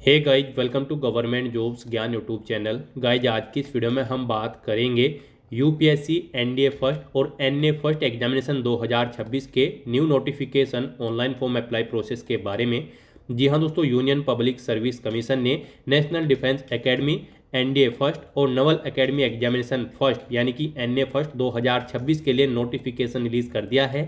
Hey guys, welcome to government jobs Gyan YouTube channel. Guys, आज की इस वीडियो में हम बात करेंगे यूपीएससी एनडीए फर्स्ट और एनए फर्स्ट एग्जामिनेशन 2026 के new notification online form apply process के बारे में। जी हाँ दोस्तों, यूनियन पब्लिक सर्विस कमीशन ने National Defence Academy NDA first और नवल एकेडमी एग्जामिनेशन फर्स्ट यानी कि एनए फर्स्ट 2026 के लिए नोटिफिकेशन रिलीज कर दिया है।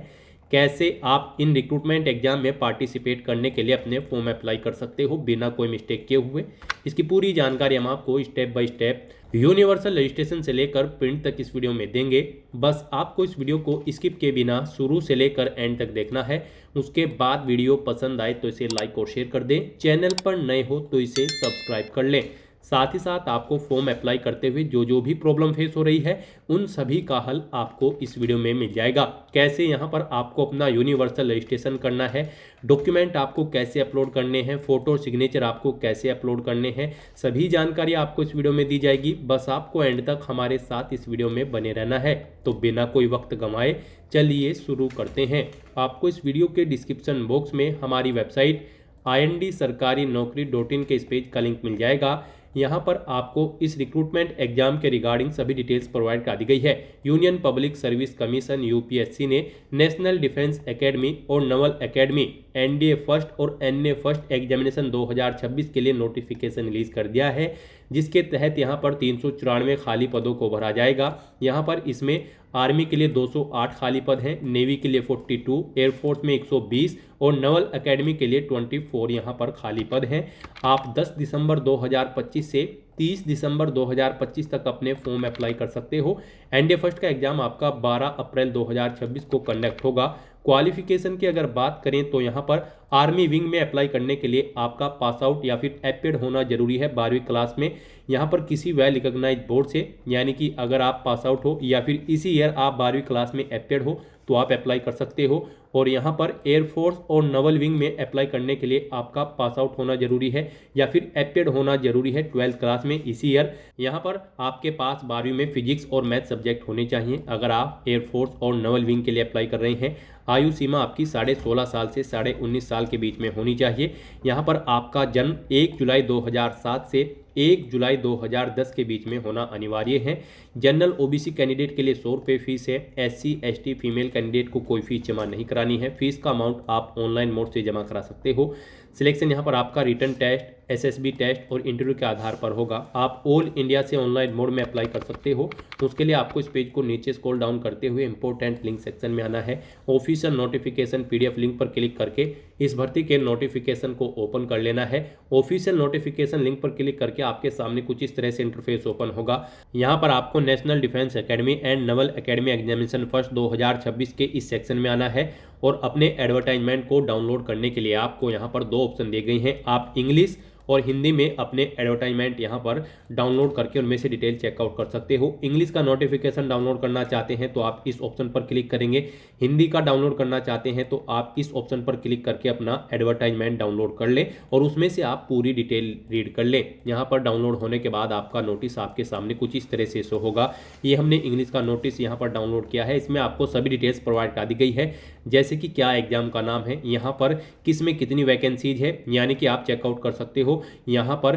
कैसे आप इन रिक्रूटमेंट एग्जाम में पार्टिसिपेट करने के लिए अपने फॉर्म अप्लाई कर सकते हो बिना कोई मिस्टेक किए हुए, इसकी पूरी जानकारी हम आपको step by step universal registration से लेकर प्रिंट तक इस वीडियो में देंगे। बस आपको इस वीडियो को स्किप के बिना शुरू से लेकर एंड तक देखना है। उसके बाद वीडियो पसंद आए तो इसे लाइक और शेयर कर दें। चैनल पर नए हो तो इसे सब्सक्राइब कर लें। साथ ही साथ आपको फॉर्म अप्लाई करते हुए जो भी प्रॉब्लम फेस हो रही है उन सभी का हल आपको इस वीडियो में मिल जाएगा। कैसे यहाँ पर आपको अपना यूनिवर्सल रजिस्ट्रेशन करना है, डॉक्यूमेंट आपको कैसे अपलोड करने हैं, फोटो सिग्नेचर आपको कैसे अपलोड करने हैं, सभी जानकारी आपको इस वीडियो में दी जाएगी। बस आपको एंड तक हमारे साथ इस वीडियो में बने रहना है। तो बिना कोई वक्त गंवाए चलिए शुरू करते हैं। आपको इस वीडियो के डिस्क्रिप्शन बॉक्स में हमारी वेबसाइट ind-sarkari-naukri.in के इस पेज का लिंक मिल जाएगा। यहाँ पर आपको इस रिक्रूटमेंट एग्जाम के रिगार्डिंग सभी डिटेल्स प्रोवाइड कर दी गई है। Union Public Service commission UPSC ने नेशनल डिफेंस एकेडमी और नवल एकेडमी एनडीए फर्स्ट और एनए फर्स्ट एग्जामिनेशन 2026 के लिए नोटिफिकेशन रिलीज कर दिया है, जिसके तहत यहाँ पर 394 खाली पदों को भरा जाएगा। यहाँ पर इसमें आर्मी के लिए 208 खाली पद हैं, नेवी के लिए 42, एयरफोर्स में 120 और नवल एकेडमी के लिए 24 यहाँ पर खाली पद हैं। आप 10 दिसंबर 2025 से 30 दिसंबर 2025 तक अपने फॉर्म अप्लाई कर सकते हो। एनडीए फर्स्ट का एग्जाम आपका 12 अप्रैल 2026 को कंडक्ट होगा। क्वालिफिकेशन की अगर बात करें तो यहाँ पर आर्मी विंग में अप्लाई करने के लिए आपका पास आउट या फिर एपेड होना जरूरी है 12वीं क्लास में, यहाँ पर किसी वेल रिकॉग्नाइज्ड बोर्ड से। यानी कि अगर आप पास आउट हो या फिर इसी ईयर आप 12वीं क्लास में एपेड हो तो आप अप्लाई कर सकते हो। और यहाँ पर एयरफोर्स और नवल विंग में अप्लाई करने के लिए आपका पास आउट होना जरूरी है या फिर एपेड होना जरूरी है 12th क्लास में इसी ईयर। यहाँ पर आपके पास 12वीं में फिजिक्स और मैथ सब्जेक्ट होने चाहिए अगर आप एयरफोर्स और नवल विंग के लिए अप्लाई कर रहे हैं। आयु सीमा आपकी 16.5 साल से 19.5 साल के बीच में होनी चाहिए। यहाँ पर आपका जन्म 1 जुलाई 2007 से 1 जुलाई 2010 के बीच में होना अनिवार्य है। जनरल ओबीसी कैंडिडेट के लिए 100 रुपये फीस है। एससी एसटी फीमेल कैंडिडेट को कोई फीस जमा नहीं करानी है। फीस का अमाउंट आप ऑनलाइन मोड से जमा करा सकते हो। सिलेक्शन यहाँ पर आपका रिटन टेस्ट, एसएसबी टेस्ट और इंटरव्यू के आधार पर होगा। आप ऑल इंडिया से ऑनलाइन मोड में अप्लाई कर सकते हो। उसके लिए आपको इस पेज को नीचे स्क्रॉल डाउन करते हुए इंपॉर्टेंट लिंक सेक्शन में आना है। ऑफिशियल नोटिफिकेशन पीडीएफ लिंक पर क्लिक करके इस भर्ती के नोटिफिकेशन को ओपन कर लेना है। ऑफिशियल नोटिफिकेशन लिंक पर क्लिक करके आपके सामने कुछ इस तरह से इंटरफेस ओपन होगा। यहाँ पर आपको national Defence academy and Naval academy examination first 2026 के इस सेक्शन में आना है और अपने एडवर्टाइजमेंट को डाउनलोड करने के लिए आपको यहाँ पर 2 ऑप्शन दिए गए हैं। आप इंग्लिश और हिंदी में अपने एडवर्टाइजमेंट यहाँ पर डाउनलोड करके उनमें से डिटेल चेकआउट कर सकते हो। इंग्लिश का नोटिफिकेशन डाउनलोड करना चाहते हैं तो आप इस ऑप्शन पर क्लिक करेंगे। हिंदी का डाउनलोड करना चाहते हैं तो आप इस ऑप्शन पर क्लिक करके अपना एडवर्टाइजमेंट डाउनलोड कर लें और उसमें से आप पूरी डिटेल रीड कर लें। यहाँ पर डाउनलोड होने के बाद आपका नोटिस आपके सामने कुछ इस तरह से शो होगा। ये हमने इंग्लिश का नोटिस यहाँ पर डाउनलोड किया है। इसमें आपको सभी डिटेल्स प्रोवाइड कर दी गई है, जैसे कि क्या एग्जाम का नाम है, यहाँ पर किस में कितनी वैकेंसीज है, यानी कि आप चेकआउट कर सकते हो। यहाँ पर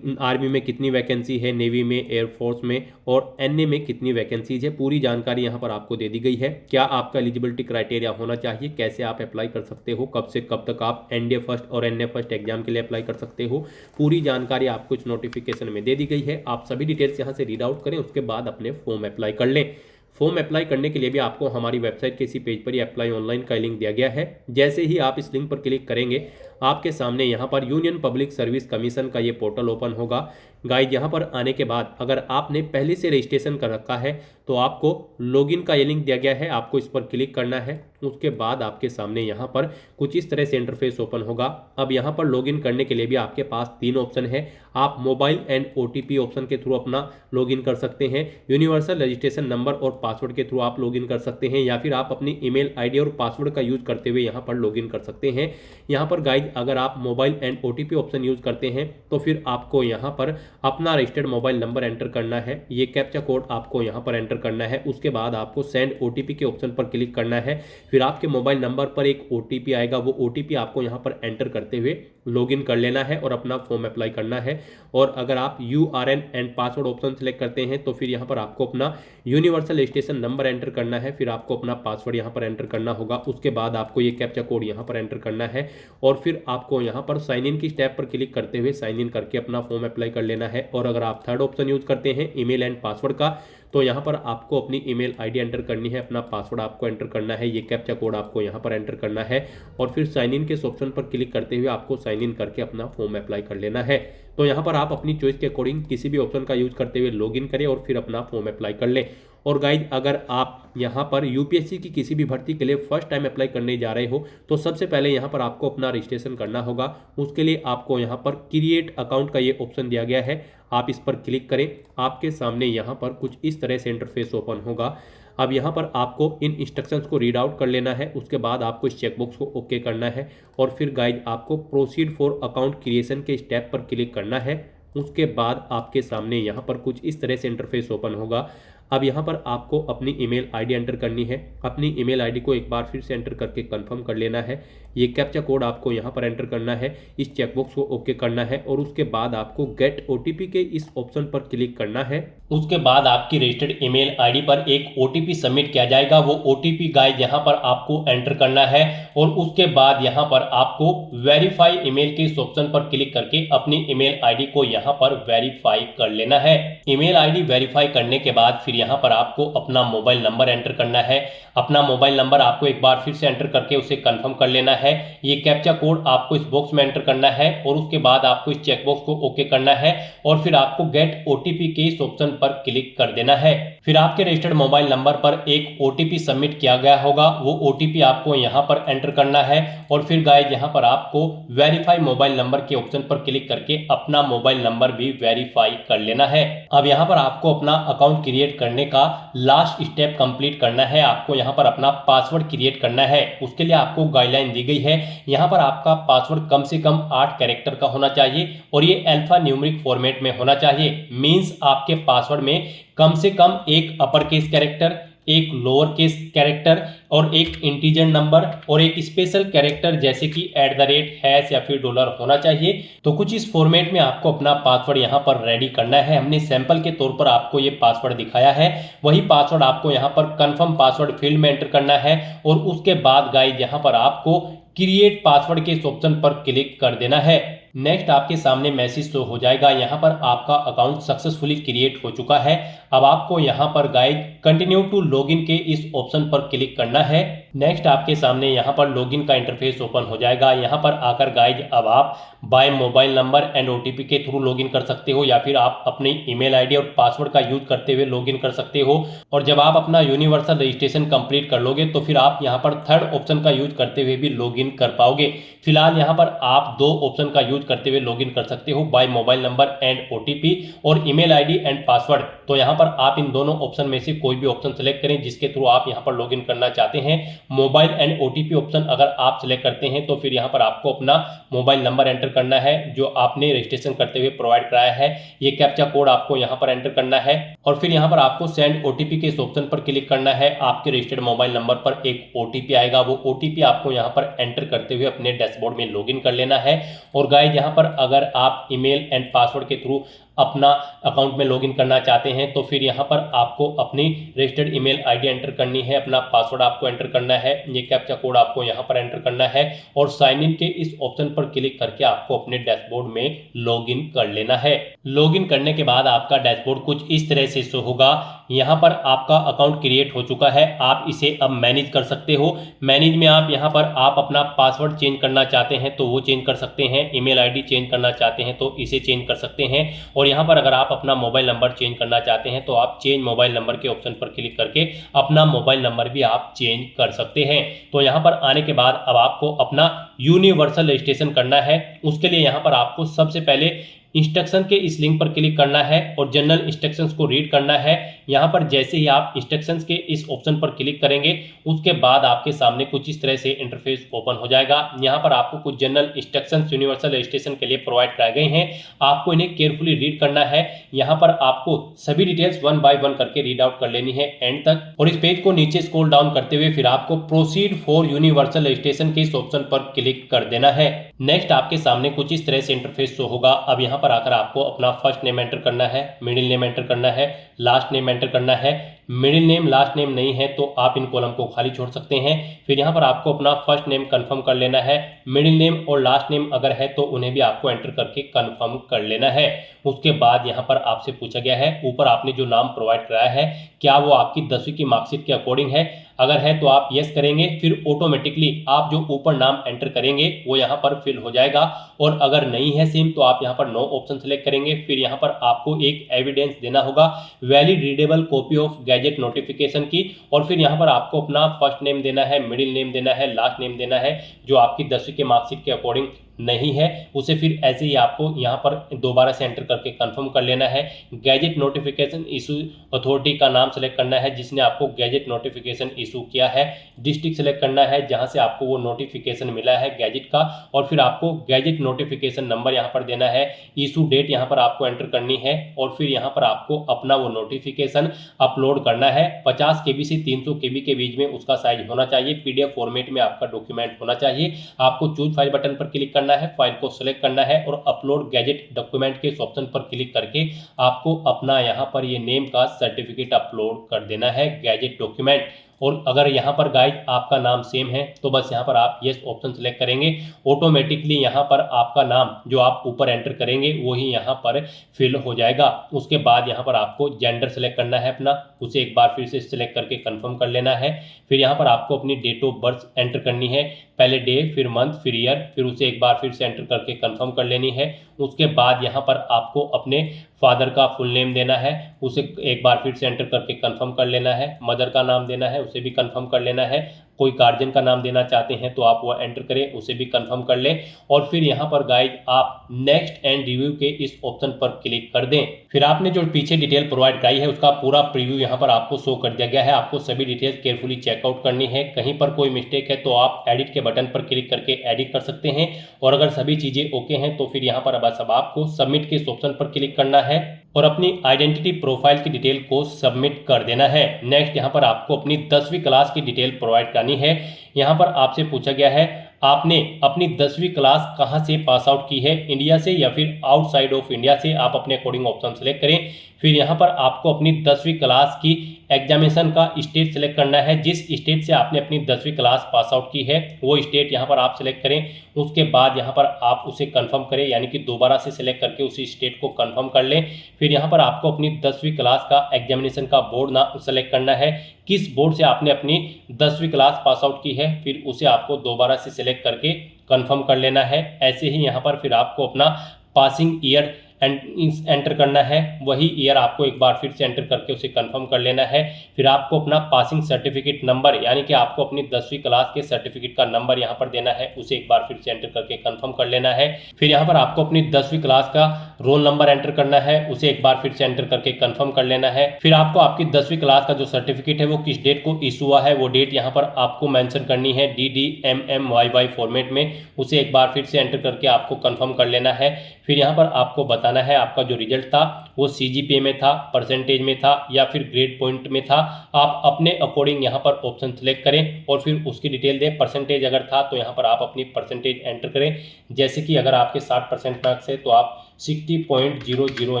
आर्मी में कितनी वैकेंसी है, नेवी में, एयरफोर्स में और एनए में कितनी वैकेंसीज है, पूरी जानकारी यहाँ पर आपको दे दी गई है। क्या आपका एलिजिबिलिटी क्राइटेरिया होना चाहिए, कैसे आप अप्लाई कर सकते हो, कब से कब तक आप एनडीए फर्स्ट और एनए फर्स्ट एग्जाम के लिए अप्लाई कर सकते हो, पूरी जानकारी आपको इस नोटिफिकेशन में दे दी गई है। आप सभी डिटेल्स यहाँ से रीड आउट करें, उसके बाद अपने फॉर्म अप्लाई कर लें। फॉर्म अप्लाई करने के लिए भी आपको हमारी वेबसाइट के इसी पेज पर ही अप्लाई ऑनलाइन का लिंक दिया गया है। जैसे ही आप इस लिंक पर क्लिक करेंगे आपके सामने यहाँ पर यूनियन पब्लिक सर्विस कमीशन का ये पोर्टल ओपन होगा। गाइज, यहाँ पर आने के बाद अगर आपने पहले से रजिस्ट्रेशन कर रखा है तो आपको लॉगिन का ये लिंक दिया गया है, आपको इस पर क्लिक करना है। उसके बाद आपके सामने यहाँ पर कुछ इस तरह से इंटरफेस ओपन होगा। अब यहाँ पर लॉगिन करने के लिए भी आपके पास 3 ऑप्शन है। आप मोबाइल एंड ओटीपी ऑप्शन के थ्रू अपना लॉगिन कर सकते हैं, यूनिवर्सल रजिस्ट्रेशन नंबर और पासवर्ड के थ्रू आप लॉगिन कर सकते हैं, या फिर आप अपनी ईमेल आईडी और पासवर्ड का यूज करते हुए यहाँ पर लॉगिन कर सकते हैं। यहाँ पर गाइज गाइज अगर आप mobile and OTP option use करते हैं तो फिर आपको यहाँ पर अपना रजिस्टर्ड मोबाइल नंबर एंटर करना है, ये कैप्चा कोड आपको यहाँ पर एंटर करना है। उसके बाद आपको सेंड OTP के ऑप्शन पर क्लिक करना है। फिर आपके मोबाइल नंबर पर एक OTP आएगा, वो OTP आपको यहाँ पर एंटर करते हुए लॉगिन कर लेना है और अपना फॉर्म अप्लाई करना है। और अगर आप URN and password option select करते हैं तो फिर यहाँ पर आपको अपना यूनिवर्सल रजिस्ट्रेशन नंबर एंटर करना है, फिर आपको अपना पासवर्ड यहाँ पर एंटर करना होगा। उसके बाद आपको ये कैप्चा कोड यहाँ पर एंटर करना है और फिर आपको यहाँ पर साइन इन की स्टेप पर क्लिक करते हुए साइन इन करके अपना फॉर्म अप्लाई कर लेना है। और अगर आप थर्ड ऑप्शन यूज करते हैं ईमेल एंड पासवर्ड का, तो यहाँ पर आपको अपनी ईमेल आईडी एंटर करनी है, अपना पासवर्ड आपको एंटर करना है, ये कैप्चा कोड आपको यहाँ पर एंटर करना है और फिर साइन इन के इस ऑप्शन पर क्लिक करते हुए आपको साइन इन करके अपना फॉर्म अप्लाई कर लेना है। तो यहाँ पर आप अपनी चॉइस के अकॉर्डिंग किसी भी ऑप्शन का यूज करते हुए लॉगिन करें और फिर अपना फॉर्म अप्लाई कर लें। और गाइज अगर आप यहाँ पर यूपीएससी की किसी भी भर्ती के लिए फर्स्ट टाइम अप्लाई करने जा रहे हो तो सबसे पहले यहाँ पर आपको अपना रजिस्ट्रेशन करना होगा। उसके लिए आपको यहाँ पर क्रिएट अकाउंट का ये ऑप्शन दिया गया है, आप इस पर क्लिक करें। आपके सामने यहाँ पर कुछ इस तरह से इंटरफेस ओपन होगा। अब यहाँ पर आपको इन इंस्ट्रक्शंस को रीड आउट कर लेना है। उसके बाद आपको इस चेकबॉक्स को ओके करना है और फिर गाइज आपको प्रोसीड फॉर अकाउंट क्रिएशन के स्टेप पर क्लिक करना है। उसके बाद आपके सामने यहाँ पर कुछ इस तरह से इंटरफेस ओपन होगा। अब यहाँ पर आपको अपनी ईमेल आईडी एंटर करनी है। अपनी ईमेल आईडी को एक बार फिर से एंटर करके कंफर्म कर लेना है। ये कैप्चा कोड आपको यहाँ पर एंटर करना है, इस चेकबॉक्स को ओके करना है और उसके बाद आपको गेट OTP के इस ऑप्शन पर क्लिक करना है। उसके बाद आपकी रजिस्टर्ड ईमेल आईडी पर एक OTP सबमिट किया जाएगा। वो OTP गाइड यहाँ पर आपको एंटर करना है और उसके बाद यहाँ पर आपको वेरीफाई ईमेल के इस ऑप्शन पर क्लिक करके अपनी ईमेल आईडी को यहाँ पर वेरीफाई कर लेना है। ईमेल आईडी वेरीफाई करने के बाद फिर यहाँ पर आपको अपना मोबाइल नंबर एंटर करना है। अपना मोबाइल नंबर आपको एक बार फिर से एंटर करके उसे कंफर्म कर लेना है। ये कैप्चा कोड आपको इस बॉक्स में एंटर करना है और उसके बाद आपको इस चेकबॉक्स को ओके करना है और फिर आपको गेट OTP के इस ऑप्शन पर क्लिक कर देना है। फिर आपके रजिस्टर्ड मोबाइल नंबर पर एक OTP सबमिट किया गया होगा, वो OTP आपको यहाँ पर एंटर करना है और फिर गाइस यहाँ पर आपको वेरीफाई मोबाइल नंबर के ऑप्शन पर क्लिक करके अपना मोबाइल नंबर भी वेरीफाई कर लेना है। अब यहाँ पर आपको अपना अकाउंट क्रिएट करने का लास्ट स्टेप कंप्लीट करना है। आपको यहाँ पर अपना पासवर्ड क्रिएट करना है। उसके लिए आपको गाइडलाइन दी गई है, यहाँ पर आपका पासवर्ड कम से कम 8 कैरेक्टर का होना चाहिए और ये अल्फा न्यूमेरिक फॉर्मेट में होना चाहिए। मींस आपके पासवर्ड में कम से कम एक अपर केस कैरेक्टर, एक लोअर केस कैरेक्टर और एक इंटीजर नंबर और एक स्पेशल कैरेक्टर जैसे कि @ या फिर $, होना चाहिए। तो कुछ इस फॉर्मेट में आपको अपना पासवर्ड यहाँ पर रेडी करना है। हमने सैंपल के तौर पर आपको ये पासवर्ड दिखाया है, वही पासवर्ड आपको यहाँ पर कंफर्म पासवर्ड फील्ड में एंटर करना है और उसके बाद गाइस यहाँ पर आपको क्रिएट पासवर्ड के इस ऑप्शन पर क्लिक कर देना है। नेक्स्ट आपके सामने मैसेज शो हो जाएगा, यहाँ पर आपका अकाउंट सक्सेसफुली क्रिएट हो चुका है। अब आपको यहाँ पर गाइड कंटिन्यू टू लॉगिन के इस ऑप्शन पर क्लिक करना है। नेक्स्ट आपके सामने यहाँ पर लॉगिन का इंटरफेस ओपन हो जाएगा। यहाँ पर आकर गाइड अब आप by mobile number and OTP के थ्रू लॉगिन कर सकते हो या फिर आप अपनी ईमेल आईडी और पासवर्ड का यूज करते हुए लॉगिन कर सकते हो। और जब आप अपना यूनिवर्सल रजिस्ट्रेशन कंप्लीट कर लोगे तो फिर आप यहाँ पर थर्ड ऑप्शन का यूज करते हुए भी लॉगिन कर पाओगे। फिलहाल यहाँ पर आप 2 ऑप्शन का यूज करते हुए लॉगिन कर सकते हो, by mobile number and OTP और ईमेल आईडी एंड पासवर्ड। तो यहाँ पर आप इन दोनों ऑप्शन में से कोई भी ऑप्शन सेलेक्ट करें जिसके थ्रू आप यहाँ पर लॉगिन करना चाहते हैं। मोबाइल एंड OTP ऑप्शन अगर आप सेलेक्ट करते हैं तो फिर यहाँ पर आपको अपना मोबाइल नंबर एंटर करना है जो आपने रजिस्ट्रेशन करते हुए प्रोवाइड कराया है। ये कैप्चा कोड आपको यहाँ पर एंटर करना है और फिर यहाँ पर आपको सेंड OTP के इस ऑप्शन पर क्लिक करना है। आपके रजिस्टर्ड मोबाइल नंबर पर एक OTP आएगा, वो OTP आपको यहाँ पर एंटर करते हुए अपने डैशबोर्ड में लॉगिन कर लेना है। और गाइस यहाँ पर अगर आप ईमेल एंड पासवर्ड के थ्रू अपना अकाउंट में लॉगिन करना चाहते हैं तो फिर यहाँ पर आपको अपनी रजिस्टर्ड ईमेल आईडी एंटर करनी है, अपना पासवर्ड आपको एंटर करना है, ये कैप्चा कोड आपको यहाँ पर एंटर करना है और साइन इन के इस ऑप्शन पर क्लिक करके आपको अपने डैशबोर्ड में लॉगिन कर लेना है। लॉगिन करने के बाद आपका डैशबोर्ड कुछ इस तरह से शो होगा। यहाँ पर आपका अकाउंट क्रिएट हो चुका है, आप इसे अब मैनेज कर सकते हो। मैनेज में आप यहाँ पर आप अपना पासवर्ड चेंज करना चाहते हैं तो वो चेंज कर सकते हैं, ईमेल आईडी चेंज करना चाहते हैं तो इसे चेंज कर सकते हैं और यहाँ पर अगर आप अपना मोबाइल नंबर चेंज करना चाहते हैं तो आप चेंज मोबाइल नंबर के ऑप्शन पर क्लिक करके अपना मोबाइल नंबर भी आप चेंज कर सकते हैं। तो यहाँ पर आने के बाद अब आपको अपना यूनिवर्सल रजिस्ट्रेशन करना है। उसके लिए यहाँ पर आपको सबसे पहले इंस्ट्रक्शन के इस लिंक पर क्लिक करना है और जनरल इंस्ट्रक्शंस को रीड करना है। यहाँ पर जैसे ही आप इंस्ट्रक्शंस के इस ऑप्शन पर क्लिक करेंगे उसके बाद आपके सामने कुछ इस तरह से इंटरफेस ओपन हो जाएगा। यहाँ पर आपको कुछ जनरल इंस्ट्रक्शंस यूनिवर्सल रजिस्ट्रेशन के लिए प्रोवाइड कराए गए हैं, आपको इन्हें केयरफुली रीड करना है। यहाँ पर आपको सभी डिटेल्स वन बाय वन करके रीड आउट कर लेनी है एंड तक, और इस पेज को नीचे स्क्रॉल डाउन करते हुए फिर आपको प्रोसीड फॉर यूनिवर्सल रजिस्ट्रेशन के इस ऑप्शन पर क्लिक कर देना है। नेक्स्ट आपके सामने कुछ इस तरह से इंटरफेस शो होगा। अब यहाँ पर आकर आपको अपना फर्स्ट नेम एंटर करना है, मिडिल नेम एंटर करना है, लास्ट नेम एंटर करना है। मिडिल नेम लास्ट नेम नहीं है तो आप इन कॉलम को खाली छोड़ सकते हैं। फिर यहाँ पर आपको अपना फर्स्ट नेम कंफर्म कर लेना है, मिडिल नेम और लास्ट नेम अगर है तो उन्हें भी आपको एंटर करके कंफर्म कर लेना है। उसके बाद यहाँ पर आपसे पूछा गया है ऊपर आपने जो नाम प्रोवाइड कराया है क्या वो आपकी 10वीं की मार्कशीट के अकॉर्डिंग है, अगर है तो आप यस करेंगे, फिर ऑटोमेटिकली आप जो ऊपर नाम एंटर करेंगे वो यहाँ पर फिल हो जाएगा। और अगर नहीं है सेम तो आप यहाँ पर नो ऑप्शन सेलेक्ट करेंगे। फिर यहाँ पर आपको एक एविडेंस देना होगा, valid readable copy of gadget notification की, और फिर यहाँ पर आपको अपना फर्स्ट नेम देना है, मिडिल नेम देना है, लास्ट नेम देना है। जो आपकी 10वीं के मार्कशीट के अकॉर्डिंग नहीं है उसे फिर ऐसे ही आपको यहाँ पर दोबारा से एंटर करके कंफर्म कर लेना है। गैजेट नोटिफिकेशन इशू अथॉरिटी का नाम सेलेक्ट करना है जिसने आपको गैजेट नोटिफिकेशन इशू किया है, डिस्ट्रिक्ट सेलेक्ट करना है जहां से आपको वो नोटिफिकेशन मिला है गैजेट का, और फिर आपको गैजेट नोटिफिकेशन नंबर यहाँ पर देना है, इशू डेट यहाँ पर आपको एंटर करनी है, और फिर यहाँ पर आपको अपना वो नोटिफिकेशन अपलोड करना है। 50 KB से 300 KB के बीच में उसका साइज होना चाहिए, PDF फॉर्मेट में आपका डॉक्यूमेंट होना चाहिए। आपको चूज फाइल बटन पर क्लिक करना है, फाइल को सिलेक्ट करना है और अपलोड गैजेट डॉक्यूमेंट के इस ऑप्शन पर क्लिक करके आपको अपना यहाँ पर ये नेम का सर्टिफिकेट अपलोड कर देना है गैजेट डॉक्यूमेंट। और अगर यहाँ पर गाइस आपका नाम सेम है तो बस यहाँ पर आप यस ऑप्शन सेलेक्ट करेंगे, ऑटोमेटिकली यहाँ पर आपका नाम जो आप ऊपर एंटर करेंगे वही यहाँ पर फिल हो जाएगा। उसके बाद यहाँ पर आपको जेंडर सेलेक्ट करना है अपना, उसे एक बार फिर से सिलेक्ट करके कंफर्म कर लेना है। फिर यहाँ पर आपको अपनी डेट ऑफ बर्थ एंटर करनी है, पहले डे फिर मंथ फिर ईयर, फिर उसे एक बार फिर से एंटर करके कंफर्म कर लेनी है। उसके बाद यहाँ पर आपको अपने फादर का फुल नेम देना है, उसे एक बार फिर से एंटर करके कंफर्म कर लेना है। मदर का नाम देना है, उसे भी कंफर्म कर लेना है। कोई गार्जियन का नाम देना चाहते हैं तो आप वो एंटर करें, उसे भी कंफर्म कर लें। और फिर यहाँ पर गाइस आप नेक्स्ट एंड रिव्यू के इस ऑप्शन पर क्लिक कर दें। फिर आपने जो पीछे डिटेल प्रोवाइड कराई है उसका पूरा प्रीव्यू यहाँ पर आपको शो कर दिया गया है। आपको सभी डिटेल्स केयरफुली चेकआउट करनी है, कहीं पर कोई मिस्टेक है तो आप एडिट के बटन पर क्लिक करके एडिट कर सकते हैं। और अगर सभी चीजें ओके हैं तो फिर यहाँ पर बस अब आपको सबमिट के इस ऑप्शन पर क्लिक करना है और अपनी आइडेंटिटी प्रोफाइल की डिटेल को सबमिट कर देना है। नेक्स्ट यहाँ पर आपको अपनी 10वीं क्लास की डिटेल प्रोवाइड करनी है। यहाँ पर आपसे पूछा गया है आपने अपनी 10वीं क्लास कहाँ से पास आउट की है, इंडिया से या फिर आउटसाइड ऑफ इंडिया से, आप अपने अकॉर्डिंग ऑप्शन सेलेक्ट करें। फिर यहाँ पर आपको अपनी 10वीं क्लास की एग्जामिनेशन का स्टेट सेलेक्ट करना है, जिस स्टेट से आपने अपनी 10वीं क्लास पास आउट की है वो स्टेट यहाँ पर आप सेलेक्ट करें। उसके बाद यहाँ पर आप उसे कंफर्म करें, यानी कि दोबारा से सेलेक्ट करके उसी स्टेट को कंफर्म कर लें। फिर यहाँ पर आपको अपनी 10वीं क्लास का एग्जामिनेशन का बोर्ड ना सेलेक्ट करना है, किस बोर्ड से आपने अपनी 10वीं क्लास पास आउट की है, फिर उसे आपको दोबारा से सेलेक्ट करके कंफर्म कर लेना है। ऐसे ही यहाँ पर फिर आपको अपना पासिंग ईयर एंटर करना है, वही ईयर आपको एक बार फिर से एंटर करके उसे कंफर्म कर लेना है। फिर आपको अपना पासिंग सर्टिफिकेट नंबर, यानी कि आपको अपनी 10वीं क्लास के सर्टिफिकेट का नंबर यहाँ पर देना है, उसे एक बार फिर से एंटर करके कंफर्म कर लेना है। फिर यहाँ पर आपको अपनी 10वीं क्लास का रोल नंबर एंटर करना है, उसे एक बार फिर से एंटर करके कंफर्म कर लेना है। फिर आपको आपकी 10वीं क्लास का जो सर्टिफिकेट है वो किस डेट को इशू हुआ है वो डेट यहाँ पर आपको मेंशन करनी है DDMMYY फॉर्मेट में, उसे एक बार फिर से एंटर करके आपको कंफर्म कर लेना है। फिर यहाँ पर आपको बताना है आपका जो रिजल्ट था वो CGPA में था, परसेंटेज में था या फिर ग्रेड पॉइंट में था। आप अपने अकॉर्डिंग यहाँ पर ऑप्शन सेलेक्ट करें और फिर उसकी डिटेल दें। परसेंटेज अगर था तो यहाँ पर आप अपनी परसेंटेज एंटर करें, जैसे कि अगर आपके 60% मार्क्स है तो आप 60.00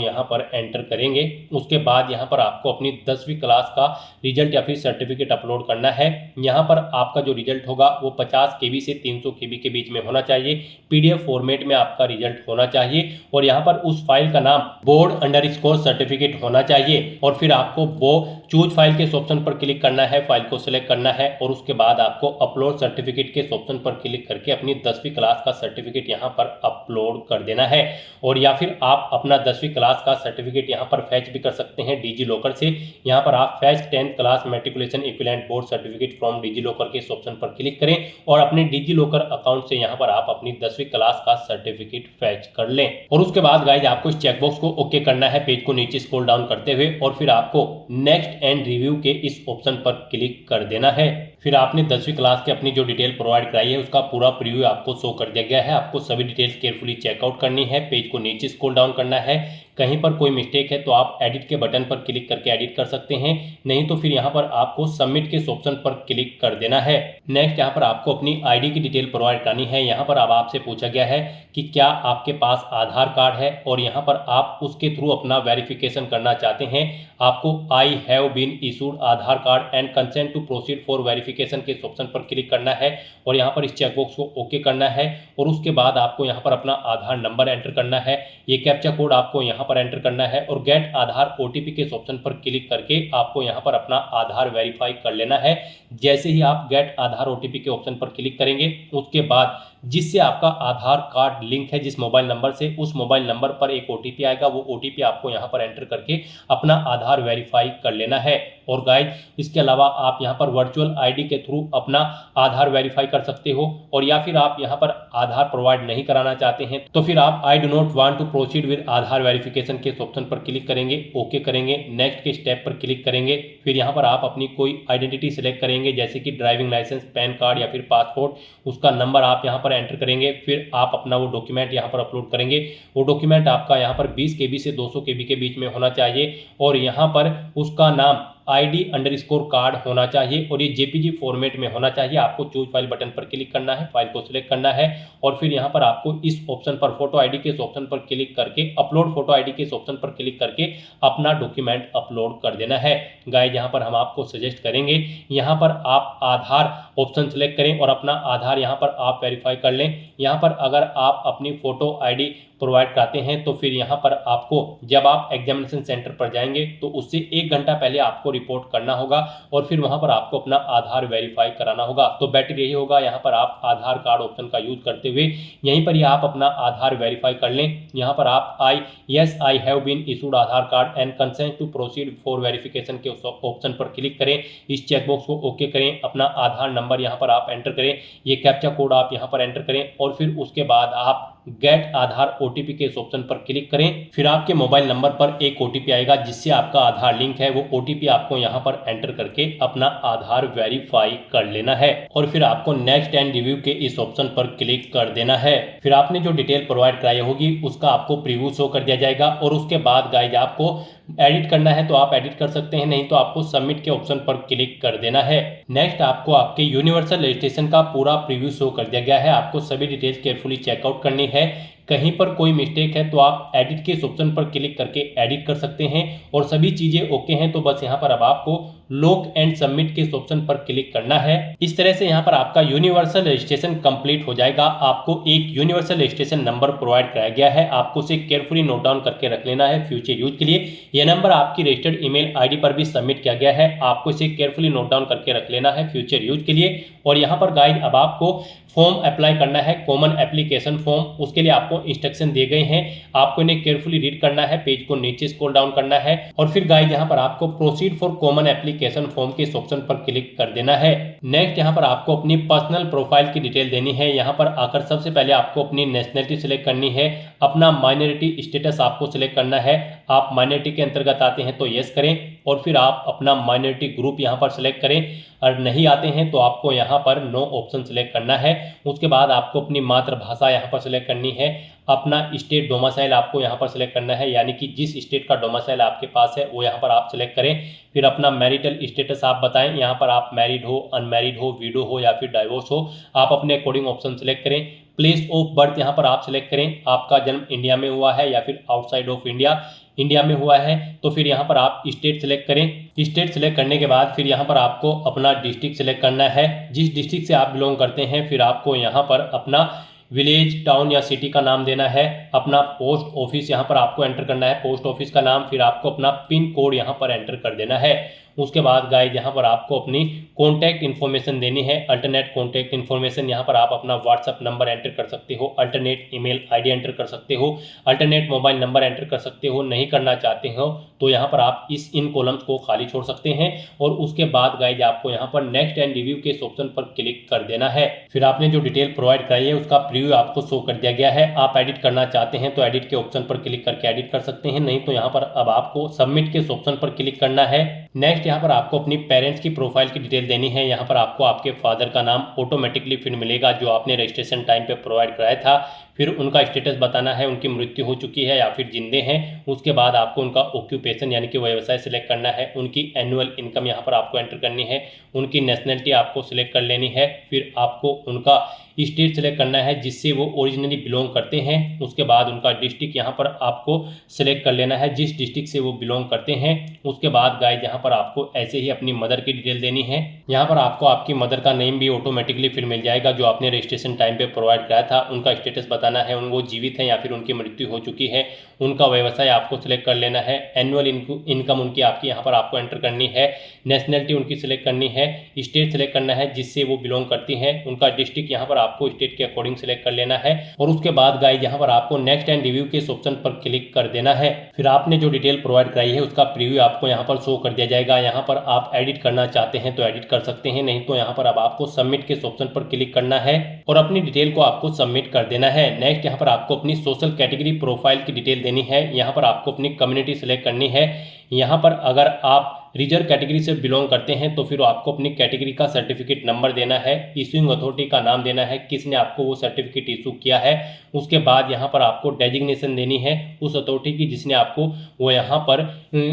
यहाँ पर एंटर करेंगे। उसके बाद यहाँ पर आपको अपनी 10वीं क्लास का रिजल्ट या फिर सर्टिफिकेट अपलोड करना है। यहाँ पर आपका जो रिजल्ट होगा वो 50 KB से 300 KB के बीच में होना चाहिए, PDF फॉर्मेट में आपका रिजल्ट होना चाहिए और यहाँ पर उस फाइल का नाम बोर्ड_स्कोर सर्टिफिकेट होना चाहिए। और फिर आपको वो चूज फाइल के ऑप्शन पर क्लिक करना है, फाइल को सिलेक्ट करना है और उसके बाद आपको अपलोड सर्टिफिकेट के ऑप्शन पर क्लिक करके अपनी 10वीं क्लास का सर्टिफिकेट यहाँ पर अपलोड कर देना है। और या फिर आप अपना 10वीं क्लास का सर्टिफिकेट यहाँ पर फैच भी कर सकते हैं डिजी लॉकर से। यहाँ पर आप fetch 10th class matriculation equivalent board certificate from DigiLocker के इस ऑप्शन पर क्लिक करें और अपने डिजी लॉकर अकाउंट से यहाँ पर आप अपनी 10वीं क्लास का सर्टिफिकेट फैच कर लें। और उसके बाद गाइज आपको इस चेकबॉक्स को ओके करना है पेज को नीचे स्क्रॉल डाउन करते हुए, और फिर आपको नेक्स्ट एंड रिव्यू के इस ऑप्शन पर क्लिक कर देना है। फिर आपने 10वीं क्लास की अपनी जो डिटेल प्रोवाइड कराई है उसका पूरा प्रीव्यू आपको शो कर दिया गया है। आपको सभी डिटेल्स केयरफुली चेकआउट करनी है, पेज को नीचे स्क्रॉल डाउन करना है। कहीं पर कोई मिस्टेक है तो आप एडिट के बटन पर क्लिक करके एडिट कर सकते हैं, नहीं तो फिर यहाँ पर आपको सबमिट के ऑप्शन पर क्लिक कर देना है। नेक्स्ट यहाँ पर आपको अपनी आईडी की डिटेल प्रोवाइड करनी है। यहाँ पर अब आपसे पूछा गया है कि क्या आपके पास आधार कार्ड है और यहाँ पर आप उसके थ्रू अपना वेरिफिकेशन करना चाहते हैं। आपको I have been issued Aadhaar card and consent to proceed for verification के ऑप्शन पर क्लिक करना है और यहाँ पर इस चेकबॉक्स को ओके करना है। और उसके बाद आपको यहाँ पर अपना आधार नंबर एंटर करना है, ये कैप्चा कोड आपको यहाँ पर एंटर करना है और गेट आधार ओटीपी के ऑप्शन पर क्लिक करके आपको यहाँ पर अपना आधार वेरीफाई कर लेना है। जैसे ही आप गेट आधार ओटीपी के ऑप्शन पर क्लिक करेंगे उसके बाद जिससे आपका आधार कार्ड लिंक है जिस मोबाइल नंबर से, उस मोबाइल नंबर पर एक ओटीपी आएगा, वो ओटीपी आपको यहाँ पर एंटर करके अपना आधार वेरीफाई कर लेना है। और गाइज इसके अलावा आप यहाँ पर वर्चुअल आईडी के थ्रू अपना आधार वेरीफाई कर सकते हो, और या फिर आप यहाँ पर आधार प्रोवाइड नहीं कराना चाहते हैं तो फिर आप I do not want to proceed with Aadhaar verification के ऑप्शन पर क्लिक करेंगे, ओके करेंगे, नेक्स्ट के स्टेप पर क्लिक करेंगे। फिर यहाँ पर आप अपनी कोई आइडेंटिटी सिलेक्ट करेंगे जैसे कि ड्राइविंग लाइसेंस, पैन कार्ड या फिर पासपोर्ट, उसका नंबर आप यहाँ पर एंटर करेंगे। फिर आप अपना वो डॉक्यूमेंट यहाँ पर अपलोड करेंगे। वो डॉक्यूमेंट आपका यहाँ पर 20 KB से 200 KB के बीच में होना चाहिए और यहाँ पर उसका नाम ID_कार्ड होना चाहिए और ये JPG फॉर्मेट में होना चाहिए। आपको चूज फाइल बटन पर क्लिक करना है, फाइल को सिलेक्ट करना है और फिर यहाँ पर आपको इस ऑप्शन पर फोटो आईडी के ऑप्शन पर क्लिक करके अपलोड फोटो आईडी के ऑप्शन पर क्लिक करके अपना डॉक्यूमेंट अपलोड कर देना है। गाइस यहाँ पर हम आपको सजेस्ट करेंगे यहाँ पर आप आधार ऑप्शन सेलेक्ट करें और अपना आधार यहाँ पर आप वेरीफाई कर लें। यहाँ पर अगर आप अपनी फोटो आईडी प्रोवाइड कराते हैं तो फिर यहाँ पर आपको जब आप एग्जामिनेशन सेंटर पर जाएंगे तो उससे 1 घंटा पहले आपको रिपोर्ट करना होगा और फिर वहाँ पर आपको अपना आधार वेरीफाई कराना होगा। तो बेटर यही होगा यहाँ पर आप आधार कार्ड ऑप्शन का यूज करते हुए यहीं पर ही आप अपना आधार वेरीफाई कर लें। यहाँ पर आप I have been issued Aadhaar card and consent to proceed for verification के ऑप्शन पर क्लिक करें, इस चेकबॉक्स को ओके करें, अपना आधार नंबर यहाँ पर आप एंटर करें, ये कैप्चा कोड आप यहाँ पर एंटर करें और फिर उसके बाद आप गेट आधार ओटीपी के इस ऑप्शन पर क्लिक करें। फिर आपके मोबाइल नंबर पर एक ओटीपी आएगा जिससे आपका आधार लिंक है, वो ओटीपी आपको यहाँ पर एंटर करके अपना आधार वेरीफाई कर लेना है और फिर आपको नेक्स्ट एंड रिव्यू के इस ऑप्शन पर क्लिक कर देना है। फिर आपने जो डिटेल प्रोवाइड कराई होगी उसका आपको प्रीव्यू शो कर दिया जाएगा और उसके बाद गाइज आपको एडिट करना है तो आप एडिट कर सकते हैं, नहीं तो आपको सबमिट के ऑप्शन पर क्लिक कर देना है। नेक्स्ट आपको आपके यूनिवर्सल रजिस्ट्रेशन का पूरा प्रीव्यू शो कर दिया गया है। आपको सभी डिटेल्स केयरफुली चेकआउट करनी है। कहीं पर कोई मिस्टेक है तो आप एडिट के इस ऑप्शन पर क्लिक करके एडिट कर सकते हैं और सभी चीजें ओके हैं तो बस यहाँ पर अब आपको लॉक एंड सबमिट के इस ऑप्शन पर क्लिक करना है। इस तरह से यहाँ पर आपका यूनिवर्सल रजिस्ट्रेशन कंप्लीट हो जाएगा। आपको एक यूनिवर्सल रजिस्ट्रेशन नंबर प्रोवाइड कराया गया है, आपको उसे केयरफुली नोट डाउन करके रख लेना है फ्यूचर यूज के लिए। यह नंबर आपकी रजिस्टर्ड ईमेल आईडी पर भी सबमिट किया गया है, आपको इसे केयरफुली नोट डाउन करके रख लेना है फ्यूचर यूज के लिए। और यहाँ पर गाइड अब आपको फॉर्म अप्लाई करना है, कॉमन एप्लीकेशन फॉर्म, उसके लिए आपको इंस्ट्रक्शन दिए गए हैं, आपको इन्हें केयरफुली रीड करना है, पेज को नीचे स्क्रॉल डाउन करना है और फिर गाइड यहाँ पर आपको proceed for common application form के इस ऑप्शन पर क्लिक कर देना है। नेक्स्ट यहाँ पर आपको अपनी पर्सनल प्रोफाइल की डिटेल देनी है। यहाँ पर आकर सबसे पहले आपको अपनी नेशनलिटी सिलेक्ट करनी है, अपना माइनॉरिटी स्टेटस आपको सिलेक्ट करना है। आप माइनॉरिटी के अंतर्गत आते हैं तो यस करें और फिर आप अपना माइनॉरिटी ग्रुप यहाँ पर सिलेक्ट करें, और नहीं आते हैं तो आपको यहाँ पर नो ऑप्शन सिलेक्ट करना है। उसके बाद आपको अपनी मातृभाषा यहाँ पर सिलेक्ट करनी है, अपना स्टेट डोमिसाइल आपको यहाँ पर सिलेक्ट करना है, यानी कि जिस स्टेट का डोमिसाइल आपके पास है वो यहाँ पर आप सिलेक्ट करें। फिर अपना मैरिटल स्टेटस आप बताएं, यहाँ पर आप मैरिड हो, अनमैरिड हो, विडो हो या फिर डाइवोर्स हो, आप अपने अकॉर्डिंग ऑप्शन सिलेक्ट करें। प्लेस ऑफ बर्थ यहाँ पर आप सिलेक्ट करें, आपका जन्म इंडिया में हुआ है या फिर आउटसाइड ऑफ इंडिया में हुआ है तो फिर यहाँ पर आप स्टेट सिलेक्ट करें। स्टेट सिलेक्ट करने के बाद फिर यहाँ पर आपको अपना डिस्ट्रिक्ट सिलेक्ट करना है, जिस डिस्ट्रिक्ट से आप बिलोंग करते हैं। फिर आपको यहाँ पर अपना विलेज, टाउन या सिटी का नाम देना है, अपना पोस्ट ऑफिस यहाँ पर आपको एंटर करना है, पोस्ट ऑफिस का नाम, फिर आपको अपना पिन कोड यहाँ पर एंटर कर देना है। उसके बाद गाइज यहाँ पर आपको अपनी कॉन्टैक्ट इन्फॉर्मेशन देनी है, अल्टरनेट कॉन्टैक्ट इन्फॉर्मेशन। यहाँ पर आप अपना व्हाट्सअप नंबर एंटर कर सकते हो, अल्टरनेट ईमेल आईडी एंटर कर सकते हो, अल्टरनेट मोबाइल नंबर एंटर कर सकते हो। नहीं करना चाहते हो तो यहाँ पर आप इन कॉलम्स को खाली छोड़ सकते हैं। और उसके बाद गाइज आपको यहाँ पर नेक्स्ट एंड रिव्यू के ऑप्शन पर क्लिक कर देना है। फिर आपने जो डिटेल प्रोवाइड कराई है उसका प्रीव्यू आपको शो कर दिया गया है। आप एडिट करना चाहते हैं तो एडिट के ऑप्शन पर क्लिक करके एडिट कर सकते हैं, नहीं तो यहाँ पर अब आपको सबमिट के ऑप्शन पर क्लिक करना है। नेक्स्ट यहाँ पर आपको अपनी पेरेंट्स की प्रोफाइल की डिटेल देनी है। यहाँ पर आपको आपके फादर का नाम ऑटोमेटिकली फिर मिलेगा जो आपने रजिस्ट्रेशन टाइम पे प्रोवाइड कराया था। फिर उनका स्टेटस बताना है, उनकी मृत्यु हो चुकी है या फिर जिंदे हैं। उसके बाद आपको उनका ऑक्यूपेशन यानी कि व्यवसाय सिलेक्ट करना है। उनकी एनुअल इनकम यहाँ पर आपको एंटर करनी है। उनकी नेशनलिटी आपको सिलेक्ट कर लेनी है। फिर आपको उनका स्टेट सिलेक्ट करना है जिससे वो ओरिजिनली बिलोंग करते हैं। उसके बाद उनका डिस्ट्रिक्ट यहाँ पर आपको सिलेक्ट कर लेना है जिस डिस्ट्रिक्ट से वो बिलोंग करते हैं। उसके बाद गाइस यहाँ पर आपको ऐसे ही अपनी मदर की डिटेल देनी है। यहाँ पर आपको आपकी मदर का नेम भी ऑटोमेटिकली फिर मिल जाएगा जो आपने रजिस्ट्रेशन टाइम पे प्रोवाइड कराया था। उनका स्टेटस बताना है, वो जीवित हैं या फिर उनकी मृत्यु हो चुकी है। उनका व्यवसाय आपको सिलेक्ट कर लेना है। एनुअल इनकम उनकी आपकी यहाँ पर आपको एंटर करनी है। नेशनलिटी उनकी सिलेक्ट करनी है। स्टेट सिलेक्ट करना है जिससे वो बिलोंग करती हैं। उनका डिस्ट्रिक्ट यहाँ पर आपको स्टेट के अकॉर्डिंग सिलेक्ट कर लेना है। और उसके बाद गाइस यहाँ पर आपको नेक्स्ट एंड रिव्यू के ऑप्शन पर क्लिक कर देना है। फिर आपने जो डिटेल प्रोवाइड कराई है उसका प्रीव्यू आपको यहाँ पर शो कर दिया जाएगा। यहाँ पर आप एडिट करना चाहते हैं तो एडिट कर सकते हैं, नहीं तो यहाँ पर अब आपको सबमिट के ऑप्शन पर क्लिक करना है और अपनी डिटेल को आपको सबमिट कर देना है। नेक्स्ट यहाँ पर आपको अपनी सोशल कैटेगरी प्रोफाइल की डिटेल देनी है। यहाँ पर आपको अपनी कम्युनिटी सिलेक्ट करनी है। यहाँ पर अगर आप रिजर्व कैटेगरी से बिलोंग करते हैं तो फिर आपको अपनी कैटेगरी का सर्टिफिकेट नंबर देना है, इशूइंग अथॉरिटी का नाम देना है, किसने आपको वो सर्टिफिकेट इशू किया है। उसके बाद यहाँ पर आपको डेजिग्नेशन देनी है उस अथॉरिटी की जिसने आपको वो यहाँ पर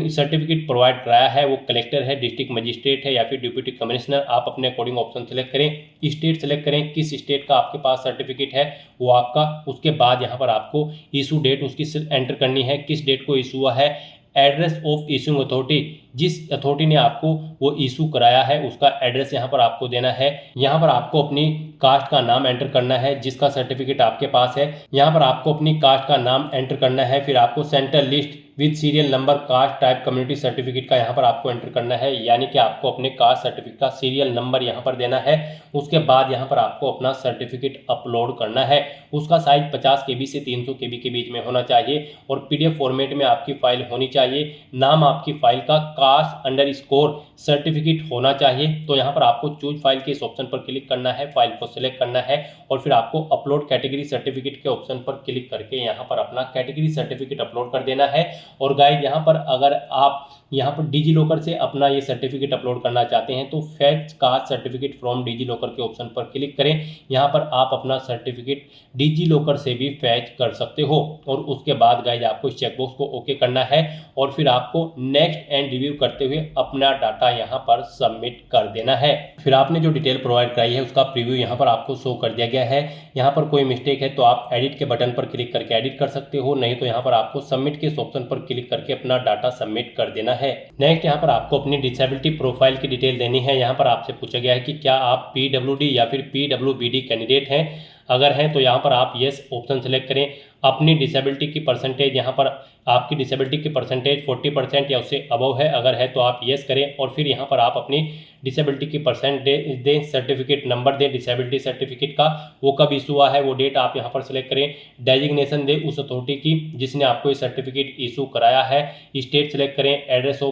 सर्टिफिकेट प्रोवाइड कराया है। वो कलेक्टर है, डिस्ट्रिक्ट मजिस्ट्रेट है या फिर डिप्टी कमिश्नर। आप अपने अकॉर्डिंग ऑप्शन सेलेक्ट करें। स्टेट सेलेक्ट करें, किस स्टेट का आपके पास सर्टिफिकेट है वो आपका। उसके बाद यहाँ पर आपको इशू डेट उसकी एंटर करनी है, किस डेट को इशू हुआ है। एड्रेस ऑफ इशूइंग अथॉरिटी, जिस अथॉरिटी ने आपको वो इशू कराया है उसका एड्रेस यहाँ पर आपको देना है। यहाँ पर आपको अपनी कास्ट का नाम एंटर करना है जिसका सर्टिफिकेट आपके पास है। यहाँ पर आपको अपनी कास्ट का नाम एंटर करना है। फिर आपको central list with serial number caste type community certificate का यहाँ पर आपको एंटर करना है, यानी कि आपको अपने कास्ट सर्टिफिकेट का सीरियल नंबर यहाँ पर देना है। उसके बाद यहाँ पर आपको अपना सर्टिफिकेट अपलोड करना है। उसका साइज 50 KB से 300 KB के बीच में होना चाहिए और PDF फॉर्मेट में आपकी फाइल होनी चाहिए। नाम आपकी फाइल का कास्ट_सर्टिफिकेट होना चाहिए। तो यहाँ पर आपको चूज फाइल के इस ऑप्शन पर क्लिक करना है, फाइल को सिलेक्ट करना है और फिर आपको अपलोड कैटेगरी सर्टिफिकेट के ऑप्शन पर क्लिक करके यहाँ पर अपना कैटेगरी सर्टिफिकेट अपलोड कर देना है। और गाइस यहाँ पर अगर आप यहाँ पर डिजी लॉकर से अपना ये सर्टिफिकेट अपलोड करना चाहते हैं तो fetch caste certificate from DigiLocker के ऑप्शन पर क्लिक करें। यहाँ पर आप अपना सर्टिफिकेट डिजी लॉकर से भी फैच कर सकते हो। और उसके बाद गाइस आपको इस चेकबॉक्स को ओके करना है और फिर आपको नेक्स्ट एंड रिव्यू करते हुए अपना डाटा यहाँ पर सबमिट कर देना है। फिर आपने जो डिटेल प्रोवाइड कराई है उसका प्रीव्यू यहाँ पर आपको शो कर दिया गया है। यहाँ पर कोई मिस्टेक है तो आप एडिट के बटन पर क्लिक करके एडिट कर सकते हो, नहीं तो यहाँ पर आपको सबमिट के ऑप्शन पर क्लिक करके अपना डाटा सबमिट कर देना है। नेक्स्ट यहाँ पर आपको अपनी डिसेबिलिटी प्रोफाइल की डिटेल देनी है। यहाँ पर आपसे पूछा गया है कि क्या आप PWD या फिर PWBD कैंडिडेट हैं। अगर हैं तो यहाँ पर आप यस ऑप्शन सेलेक्ट करें। अपनी डिसेबिलिटी की परसेंटेज, यहाँ पर आपकी डिसेबिलिटी की परसेंटेज 40% या उससे अबव है, अगर है तो आप यस करें और फिर यहाँ पर आप अपनी डिसेबिलिटी की परसेंटेज दें, सर्टिफिकेट नंबर दें डिसेबिलिटी सर्टिफिकेट का, वो कब इशू हुआ है वो डेट आप यहाँ पर सेलेक्ट करें। डेजिग्नेशन दें उस अथॉरिटी की जिसने आपको ये सर्टिफिकेट इशू कराया है। स्टेट सेलेक्ट करें। एड्रेस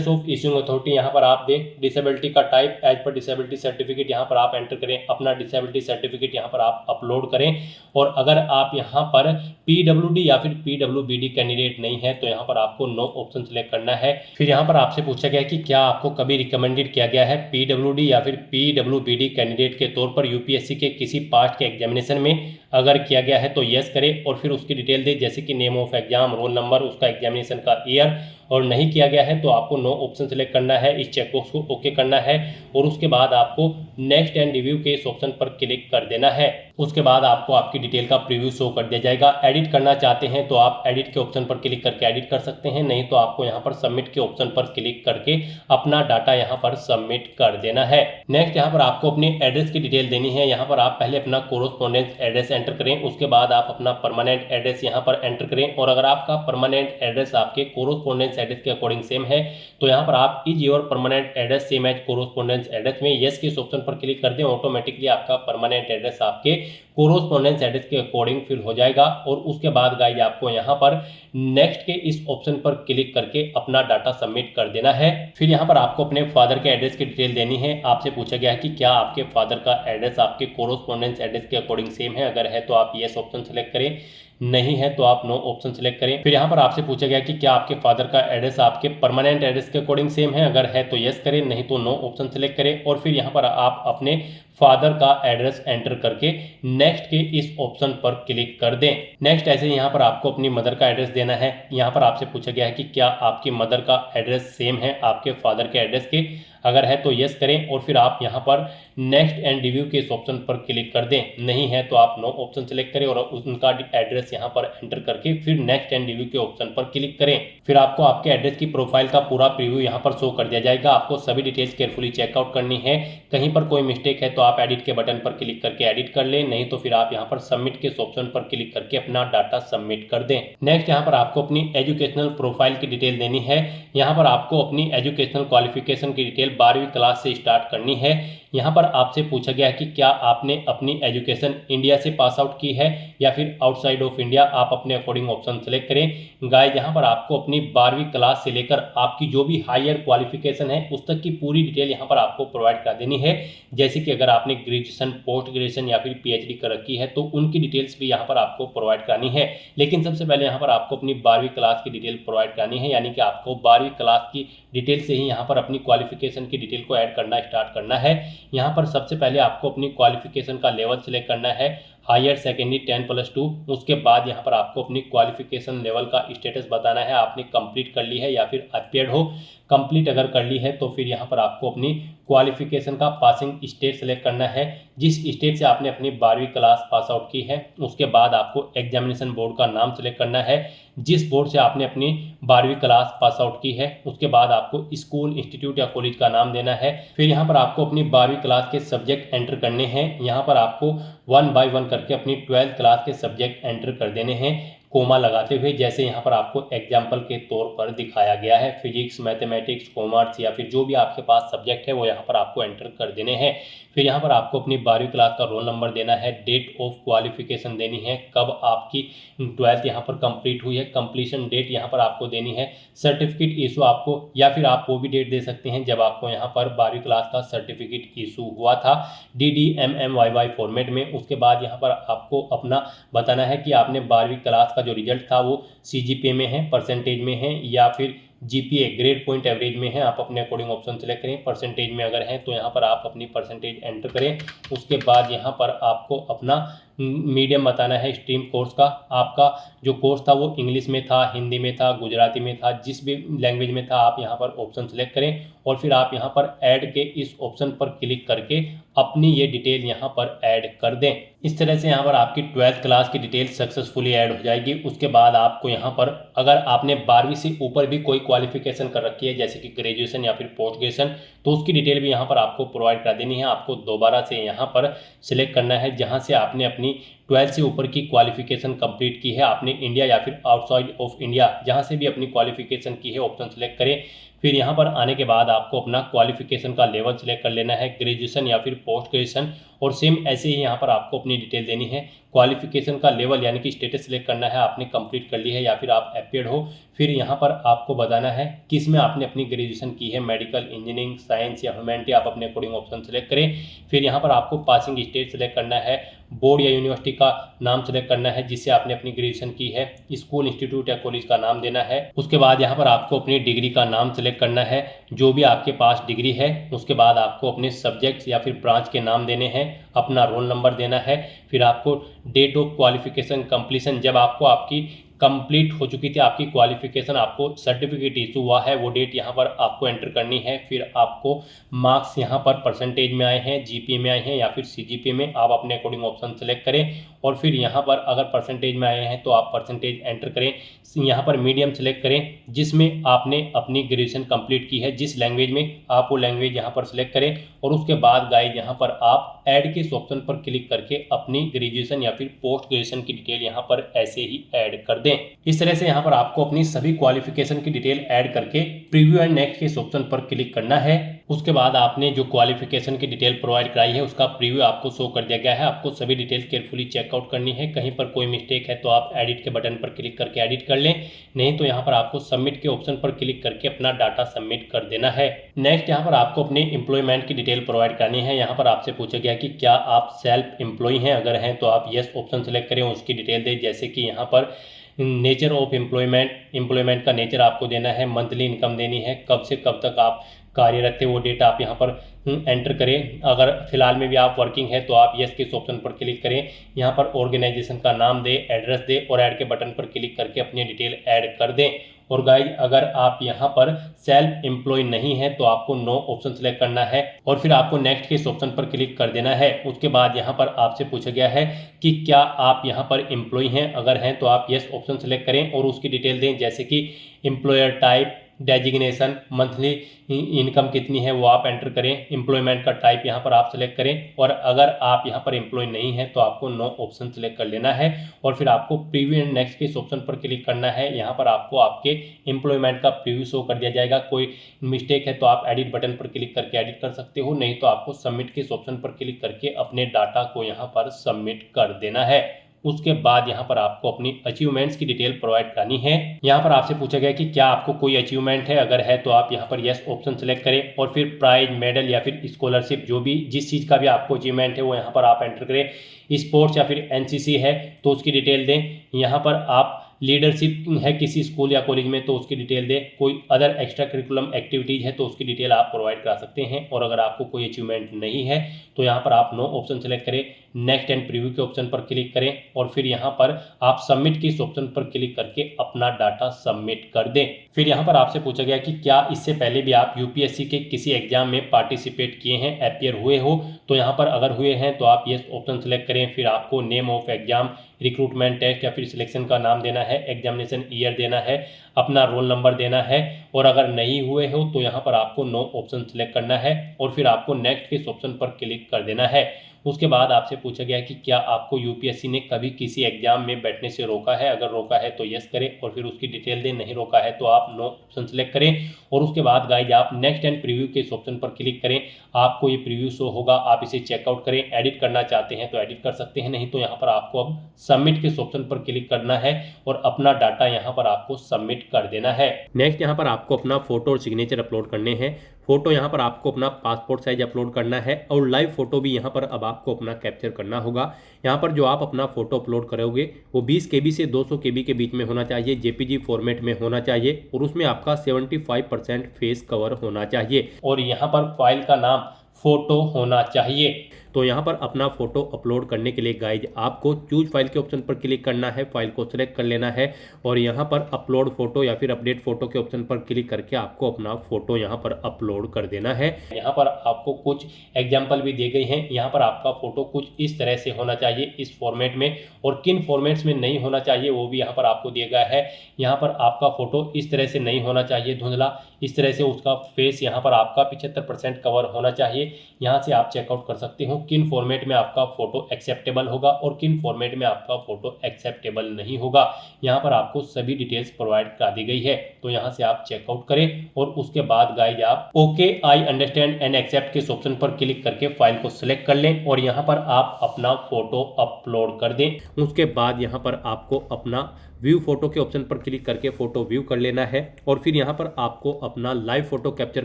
ऑफ इशूइंग अथॉरिटी यहाँ पर आप दें। डिसेबिलिटी का टाइप एज पर डिसेबिलिटी सर्टिफिकेट यहाँ पर आप एंटर करें। अपना डिसेबिलिटी सर्टिफिकेट यहाँ पर आप अपलोड करें। और अगर आप यहाँ पर PWD या फिर PWBD कैंडिडेट नहीं है तो यहाँ पर आपको नो ऑप्शन सेलेक्ट करना है। फिर यहाँ पर आपसे पूछा गया कि क्या आपको कभी रिकमेंडेड किया गया है PWD या फिर PWBD कैंडिडेट के तौर पर UPSC के किसी पास्ट के एग्जामिनेशन में। अगर किया गया है तो यस करें और फिर उसकी डिटेल दे, जैसे कि name of exam, roll number, उसका एग्जामिनेशन का ईयर। और नहीं किया गया है तो आपको नो ऑप्शन सेलेक्ट करना है, इस चेकबॉक्स को ओके करना है और उसके बाद आपको नेक्स्ट एंड रिव्यू के इस ऑप्शन पर क्लिक कर देना है। उसके बाद आपको आपकी डिटेल का प्रीव्यू शो कर दिया जाएगा। एडिट करना चाहते हैं तो आप एडिट के ऑप्शन पर क्लिक करके एडिट कर सकते हैं, नहीं तो आपको यहाँ पर सबमिट के ऑप्शन पर क्लिक करके अपना डाटा यहाँ पर सबमिट कर देना है। नेक्स्ट यहाँ पर आपको अपनी एड्रेस की डिटेल देनी है। यहाँ पर आप पहले अपना कोरोस्पोंडेंस एड्रेस एंटर करें, उसके बाद आप अपना परमानेंट एड्रेस यहाँ पर एंटर करें। और अगर आपका परमानेंट एड्रेस आपके कोरोस्पोंडेंस एड्रेस के अकॉर्डिंग सेम है तो यहाँ पर आप is your permanent address same as correspondence address में यस के इस ऑप्शन पर क्लिक कर दें। ऑटोमेटिकली आपका परमानेंट एड्रेस आपके कोरोस्पोंडेंस एड्रेस के अकॉर्डिंग फिल हो जाएगा। और उसके बाद गाइज आपको यहाँ पर नेक्स्ट के इस ऑप्शन पर क्लिक करके अपना डाटा सबमिट कर देना है। फिर यहाँ पर आपको अपने फादर के एड्रेस की डिटेल देनी है। आपसे पूछा गया है कि क्या आपके फादर का एड्रेस आपके कोरोस्पोंडेंस एड्रेस के अकॉर्डिंग सेम है, अगर है तो आप यस ऑप्शन सेलेक्ट करें, नहीं है तो आप नो ऑप्शन सेलेक्ट करें। फिर यहाँ पर आपसे पूछा गया कि क्या आपके फादर का एड्रेस आपके परमानेंट एड्रेस के अकॉर्डिंग सेम है, अगर है तो यस करें, नहीं तो नो ऑप्शन सेलेक्ट करें। और फिर यहाँ पर आप अपने फादर का एड्रेस एंटर करके नेक्स्ट के इस ऑप्शन पर क्लिक कर दें। नेक्स्ट ऐसे यहाँ पर आपको अपनी मदर का एड्रेस देना है। यहाँ पर आपसे पूछा गया है कि क्या आपकी मदर का एड्रेस सेम है आपके फादर के एड्रेस के, अगर है तो यस करें और फिर आप यहाँ पर नेक्स्ट एंड रिव्यू के इस ऑप्शन पर क्लिक कर दें, नहीं है तो आप नो ऑप्शन सेलेक्ट करें और उनका एड्रेस यहाँ पर एंटर करके फिर नेक्स्ट एंड रिव्यू के ऑप्शन पर क्लिक करें। फिर आपको आपके एड्रेस की प्रोफाइल का पूरा प्रीव्यू यहाँ पर शो कर दिया जाएगा। आपको सभी डिटेल्स केयरफुली चेकआउट करनी है। कहीं पर कोई मिस्टेक है तो आप एडिट के बटन पर क्लिक करके एडिट कर लें, नहीं तो फिर आप यहाँ पर सबमिट के ऑप्शन पर क्लिक करके अपना डाटा सबमिट कर दें। नेक्स्ट यहाँ पर आपको अपनी एजुकेशनल प्रोफाइल की डिटेल देनी है। यहाँ पर आपको अपनी एजुकेशनल क्वालिफिकेशन की डिटेल 12वीं क्लास से स्टार्ट करनी है। यहाँ पर आपसे पूछा गया है कि क्या आपने अपनी एजुकेशन इंडिया से पास आउट की है या फिर आउटसाइड ऑफ इंडिया, आप अपने अकॉर्डिंग ऑप्शन सेलेक्ट करें। गाइस यहाँ पर आपको अपनी 12वीं क्लास से लेकर आपकी जो भी हायर क्वालिफिकेशन है उस तक की पूरी डिटेल यहाँ पर आपको प्रोवाइड करा देनी है। जैसे कि अगर आपने ग्रेजुएशन, पोस्ट ग्रेजुएशन या फिर पीएचडी कर रखी है तो उनकी डिटेल्स भी यहाँ पर आपको प्रोवाइड करानी है। लेकिन सबसे पहले यहाँ पर आपको अपनी 12वीं क्लास की डिटेल प्रोवाइड करानी है, यानी कि आपको 12वीं क्लास की डिटेल से ही यहाँ पर अपनी क्वालिफिकेशन की डिटेल को ऐड करना स्टार्ट करना है। यहाँ पर सबसे पहले आपको अपनी क्वालिफिकेशन का लेवल सिलेक्ट करना है, हायर सेकेंडरी 10+2। उसके बाद यहाँ पर आपको अपनी क्वालिफिकेशन लेवल का स्टेटस बताना है, आपने कंप्लीट कर ली है या फिर अपियर्ड हो। कंप्लीट अगर कर ली है तो फिर यहाँ पर आपको अपनी क्वालिफिकेशन का पासिंग स्टेट सेलेक्ट करना है, जिस स्टेट से आपने अपनी 12वीं क्लास पास आउट की है। उसके बाद आपको एग्जामिनेशन बोर्ड का नाम सेलेक्ट करना है, जिस बोर्ड से आपने अपनी 12वीं क्लास पास आउट की है। उसके बाद आपको स्कूल, इंस्टीट्यूट या कॉलेज का नाम देना है। फिर यहाँ पर आपको अपनी 12वीं क्लास के सब्जेक्ट एंटर करने हैं। यहाँ पर आपको 1 बाय 1 करके अपनी 12th क्लास के सब्जेक्ट एंटर कर देने हैं, कोमा लगाते हुए, जैसे यहाँ पर आपको एग्जाम्पल के तौर पर दिखाया गया है। फिजिक्स, मैथमेटिक्स, कॉमर्स या फिर जो भी आपके पास सब्जेक्ट है वो यहाँ पर आपको एंटर कर देने हैं। फिर यहाँ पर आपको अपनी 12वीं क्लास का रोल नंबर देना है, डेट ऑफ क्वालिफिकेशन देनी है, कब आपकी 12th यहाँ पर कंप्लीट हुई है, कंप्लीशन डेट यहाँ पर आपको देनी है, सर्टिफिकेट इशू आपको, या फिर आप वो भी डेट दे सकते हैं जब आपको यहाँ पर 12वीं क्लास का सर्टिफिकेट इशू हुआ था DDMMYY फॉर्मेट में। उसके बाद यहाँ पर आपको अपना बताना है कि आपने 12वीं क्लास का जो रिजल्ट था वो CGPA में है, परसेंटेज में है या फिर GPA ग्रेड पॉइंट एवरेज में है। आप अपने अकॉर्डिंग ऑप्शन सेलेक्ट करें। परसेंटेज में अगर है तो यहाँ पर आप अपनी परसेंटेज एंटर करें। उसके बाद यहाँ पर आपको अपना मीडियम बताना है, स्ट्रीम कोर्स का। आपका जो कोर्स था वो इंग्लिश में था, हिंदी में था, गुजराती में था, जिस भी लैंग्वेज में था आप यहाँ पर ऑप्शन सेलेक्ट करें और फिर आप यहाँ पर ऐड के इस ऑप्शन पर क्लिक करके अपनी ये डिटेल यहाँ पर ऐड कर दें। इस तरह से यहाँ पर आपकी 12th क्लास की डिटेल सक्सेसफुली ऐड हो जाएगी। उसके बाद आपको यहाँ पर अगर आपने 12वीं से ऊपर भी कोई क्वालिफिकेशन कर रखी है जैसे कि ग्रेजुएशन या फिर पोस्ट ग्रेजुएशन, तो उसकी डिटेल भी यहाँ पर आपको प्रोवाइड करा देनी है। आपको दोबारा से यहाँ पर सिलेक्ट करना है जहाँ से आपने अपनी 12th से ऊपर की क्वालिफिकेशन कंप्लीट की है, आपने इंडिया या फिर आउटसाइड ऑफ इंडिया जहाँ से भी अपनी क्वालिफिकेशन की है ऑप्शन सेलेक्ट करें। फिर यहाँ पर आने के बाद आपको अपना क्वालिफिकेशन का लेवल सिलेक्ट कर लेना है, ग्रेजुएशन या फिर पोस्ट ग्रेजुएशन, और सेम ऐसे ही यहाँ पर आपको अपनी डिटेल देनी है। क्वालिफिकेशन का लेवल यानी कि स्टेटस सिलेक्ट करना है, आपने कंप्लीट कर ली है या फिर आप अपियर्ड हो। फिर यहाँ पर आपको बताना है किस में आपने अपनी ग्रेजुएशन की है, मेडिकल, इंजीनियरिंग, साइंस या ह्यूमैनिटी, आप अपने अकॉर्डिंग ऑप्शन सेलेक्ट करें। फिर यहाँ पर आपको पासिंग स्टेट सेलेक्ट करना है, बोर्ड या यूनिवर्सिटी का नाम सेलेक्ट करना है जिससे आपने अपनी ग्रेजुएशन की है, स्कूल, इंस्टीट्यूट या कॉलेज का नाम देना है। उसके बाद यहाँ पर आपको अपनी डिग्री का नाम सेलेक्ट करना है, जो भी आपके पास डिग्री है। उसके बाद आपको अपने सब्जेक्ट्स या फिर ब्रांच के नाम देने हैं, अपना रोल नंबर देना है। फिर आपको डेट ऑफ क्वालिफिकेशन कंप्लीशन, जब आपको आपकी कंप्लीट हो चुकी थी, आपकी क्वालिफिकेशन, आपको सर्टिफिकेट इशू हुआ है, वो डेट यहाँ पर आपको एंटर करनी है। फिर आपको मार्क्स यहाँ पर परसेंटेज में आए हैं, जीपीए में आए हैं या फिर सीजीपीए में, आप अपने अकॉर्डिंग ऑप्शन सेलेक्ट करें। और फिर यहाँ पर अगर परसेंटेज में आए हैं तो आप परसेंटेज एंटर करें। यहाँ पर मीडियम सेलेक्ट करें जिसमें आपने अपनी ग्रेजुएशन कंप्लीट की है, जिस लैंग्वेज में, आप वो लैंग्वेज यहाँ पर सेलेक्ट करें। और उसके बाद गाइस यहाँ पर आप ऐड के ऑप्शन पर क्लिक करके अपनी ग्रेजुएशन या फिर पोस्ट ग्रेजुएशन की डिटेल यहाँ पर ऐसे ही ऐड कर दें। इस तरह से यहाँ पर आपको अपनी सभी क्वालिफिकेशन की डिटेल ऐड करके प्रीव्यू एंड नेक्स्ट के ऑप्शन पर क्लिक करना है। उसके बाद आपने जो क्वालिफिकेशन की डिटेल प्रोवाइड कराई है उसका प्रीव्यू आपको शो कर दिया गया है। आपको सभी डिटेल केयरफुली चेकआउट करनी है। कहीं पर कोई मिस्टेक है तो आप एडिट के बटन पर क्लिक करके एडिट कर लें, नहीं तो यहाँ पर आपको सबमिट के ऑप्शन पर क्लिक करके अपना डाटा सबमिट कर देना है। नेक्स्ट यहाँ पर आपको अपने एम्प्लॉयमेंट की डिटेल प्रोवाइड करनी है। यहाँ पर आपसे पूछा गया कि क्या आप सेल्फ एम्प्लॉय हैं, अगर हैं तो आप येस ऑप्शन सेलेक्ट करें, उसकी डिटेल दें। जैसे कि यहाँ पर नेचर ऑफ एम्प्लॉयमेंट का नेचर आपको देना है, मंथली इनकम देनी है, कब से कब तक आप कार्यरत थे वो डेट आप यहाँ पर एंटर करें। अगर फिलहाल में भी आप वर्किंग है तो आप यस के ऑप्शन पर क्लिक करें। यहाँ पर ऑर्गेनाइजेशन का नाम दें, एड्रेस दें और ऐड के बटन पर क्लिक करके अपनी डिटेल ऐड कर दें। और गाइज अगर आप यहाँ पर सेल्फ एम्प्लॉय नहीं है तो आपको नो ऑप्शन सेलेक्ट करना है और फिर आपको नेक्स्ट के ऑप्शन पर क्लिक कर देना है। उसके बाद यहाँ पर आपसे पूछा गया है कि क्या आप यहाँ पर एम्प्लॉय हैं, अगर हैं तो आप यस ऑप्शन सेलेक्ट करें और उसकी डिटेल दें। जैसे कि employer type, designation, monthly income कितनी है वो आप एंटर करें, एम्प्लॉयमेंट का टाइप यहाँ पर आप सेलेक्ट करें। और अगर आप यहाँ पर एम्प्लॉय नहीं है तो आपको नो ऑप्शन सेलेक्ट कर लेना है और फिर आपको प्रीव्यू एंड नेक्स्ट के ऑप्शन पर क्लिक करना है। यहाँ पर आपको आपके एम्प्लॉयमेंट का प्रीव्यू शो कर दिया जाएगा। कोई मिस्टेक है तो आप एडिट बटन पर क्लिक करके एडिट कर सकते हो, नहीं तो आपको सबमिट के ऑप्शन पर क्लिक करके अपने डाटा को यहाँ पर सबमिट कर देना है। उसके बाद यहाँ पर आपको अपनी अचीवमेंट्स की डिटेल प्रोवाइड करनी है। यहाँ पर आपसे पूछा गया कि क्या आपको कोई अचीवमेंट है, अगर है तो आप यहाँ पर यस ऑप्शन सेलेक्ट करें और फिर प्राइज, मेडल या फिर स्कॉलरशिप, जो भी जिस चीज़ का भी आपको अचीवमेंट है वो यहाँ पर आप एंटर करें। स्पोर्ट्स या फिर एनसीसी है तो उसकी डिटेल दें। यहाँ पर आप लीडरशिप है किसी स्कूल या कॉलेज में तो उसकी डिटेल दें। कोई अदर एक्स्ट्रा करिकुलम एक्टिविटीज़ है तो उसकी डिटेल आप प्रोवाइड करा सकते हैं। और अगर आपको कोई अचीवमेंट नहीं है तो यहाँ पर आप नो ऑप्शन सेलेक्ट करें, नेक्स्ट एंड प्रीव्यू के ऑप्शन पर क्लिक करें और फिर यहाँ पर आप सबमिट के इस ऑप्शन पर क्लिक करके अपना डाटा सबमिट कर दें। फिर यहाँ पर आपसे पूछा गया कि क्या इससे पहले भी आप यूपीएससी के किसी एग्जाम में पार्टिसिपेट किए हैं, अपीयर हुए हो, तो यहाँ पर अगर हुए हैं तो आप यस ऑप्शन सेलेक्ट करें। फिर आपको name of exam, recruitment test या फिर सिलेक्शन का नाम देना है, एग्जामिनेशन ईयर देना है, अपना रोल नंबर देना है। और अगर नहीं हुए हो तो यहाँ पर आपको नो ऑप्शन सेलेक्ट करना है और फिर आपको नेक्स्ट के ऑप्शन पर क्लिक कर देना है। उसके बाद आपसे पूछा गया है कि क्या आपको यूपीएससी ने कभी किसी एग्जाम में बैठने से रोका है, अगर रोका है तो यस करें और फिर उसकी डिटेल दें, नहीं रोका है तो आप नो ऑप्शन सेलेक्ट करें। और उसके बाद गाइज आप नेक्स्ट एंड प्रीव्यू के इस ऑप्शन पर क्लिक करें। आपको ये प्रीव्यू शो होगा, आप इसे चेकआउट करें। एडिट करना चाहते हैं तो एडिट कर सकते हैं, नहीं तो यहाँ पर आपको अब सबमिट के ऑप्शन पर क्लिक करना है और अपना डाटा यहाँ पर आपको सबमिट कर देना है। नेक्स्ट यहाँ पर आपको अपना फोटो और सिग्नेचर अपलोड करने हैं। फोटो यहाँ पर आपको अपना पासपोर्ट साइज अपलोड करना है और लाइव फोटो भी यहाँ पर अब आपको अपना कैप्चर करना होगा। यहाँ पर जो आप अपना फोटो अपलोड करोगे वो 20 KB से 200 KB के बीच में होना चाहिए, जेपीजी फॉर्मेट में होना चाहिए और उसमें आपका 75% फेस कवर होना चाहिए और यहाँ पर फाइल का नाम फोटो होना चाहिए। तो यहाँ पर अपना फोटो अपलोड करने के लिए गाइज आपको चूज फाइल के ऑप्शन पर क्लिक करना है, फाइल को सिलेक्ट कर लेना है और यहाँ पर अपलोड फोटो या फिर अपडेट फोटो के ऑप्शन पर क्लिक करके आपको अपना फोटो यहाँ पर अपलोड कर देना है। यहाँ पर आपको कुछ एग्जाम्पल भी दिए गए हैं। यहाँ पर आपका फोटो कुछ इस तरह से होना चाहिए, इस फॉर्मेट में, और किन फॉर्मेट्स में नहीं होना चाहिए वो भी यहाँ पर आपको दिया गया है। यहाँ पर आपका फोटो इस तरह से नहीं होना चाहिए धुंधला, इस तरह से उसका फेस यहाँ पर आपका 75% कवर होना चाहिए। यहाँ से आप चेकआउट कर सकते हो किन फॉर्मेट में आपका फोटो एक्सेप्टेबल होगा और किन फॉर्मेट में आपका फोटो एक्सेप्टेबल नहीं होगा। यहाँ पर आपको सभी डिटेल्स प्रोवाइड करा दी गई है, तो यहाँ से आप चेकआउट करें और उसके बाद गाइज आप okay I understand and accept के ऑप्शन पर क्लिक करके फाइल को सिलेक्ट कर लें और यहाँ पर आप अपना फोटो अपलोड कर दें। उसके बाद यहाँ पर आपको अपना व्यू फोटो के ऑप्शन पर क्लिक करके फोटो व्यू कर लेना है और फिर यहाँ पर आपको अपना लाइव फोटो कैप्चर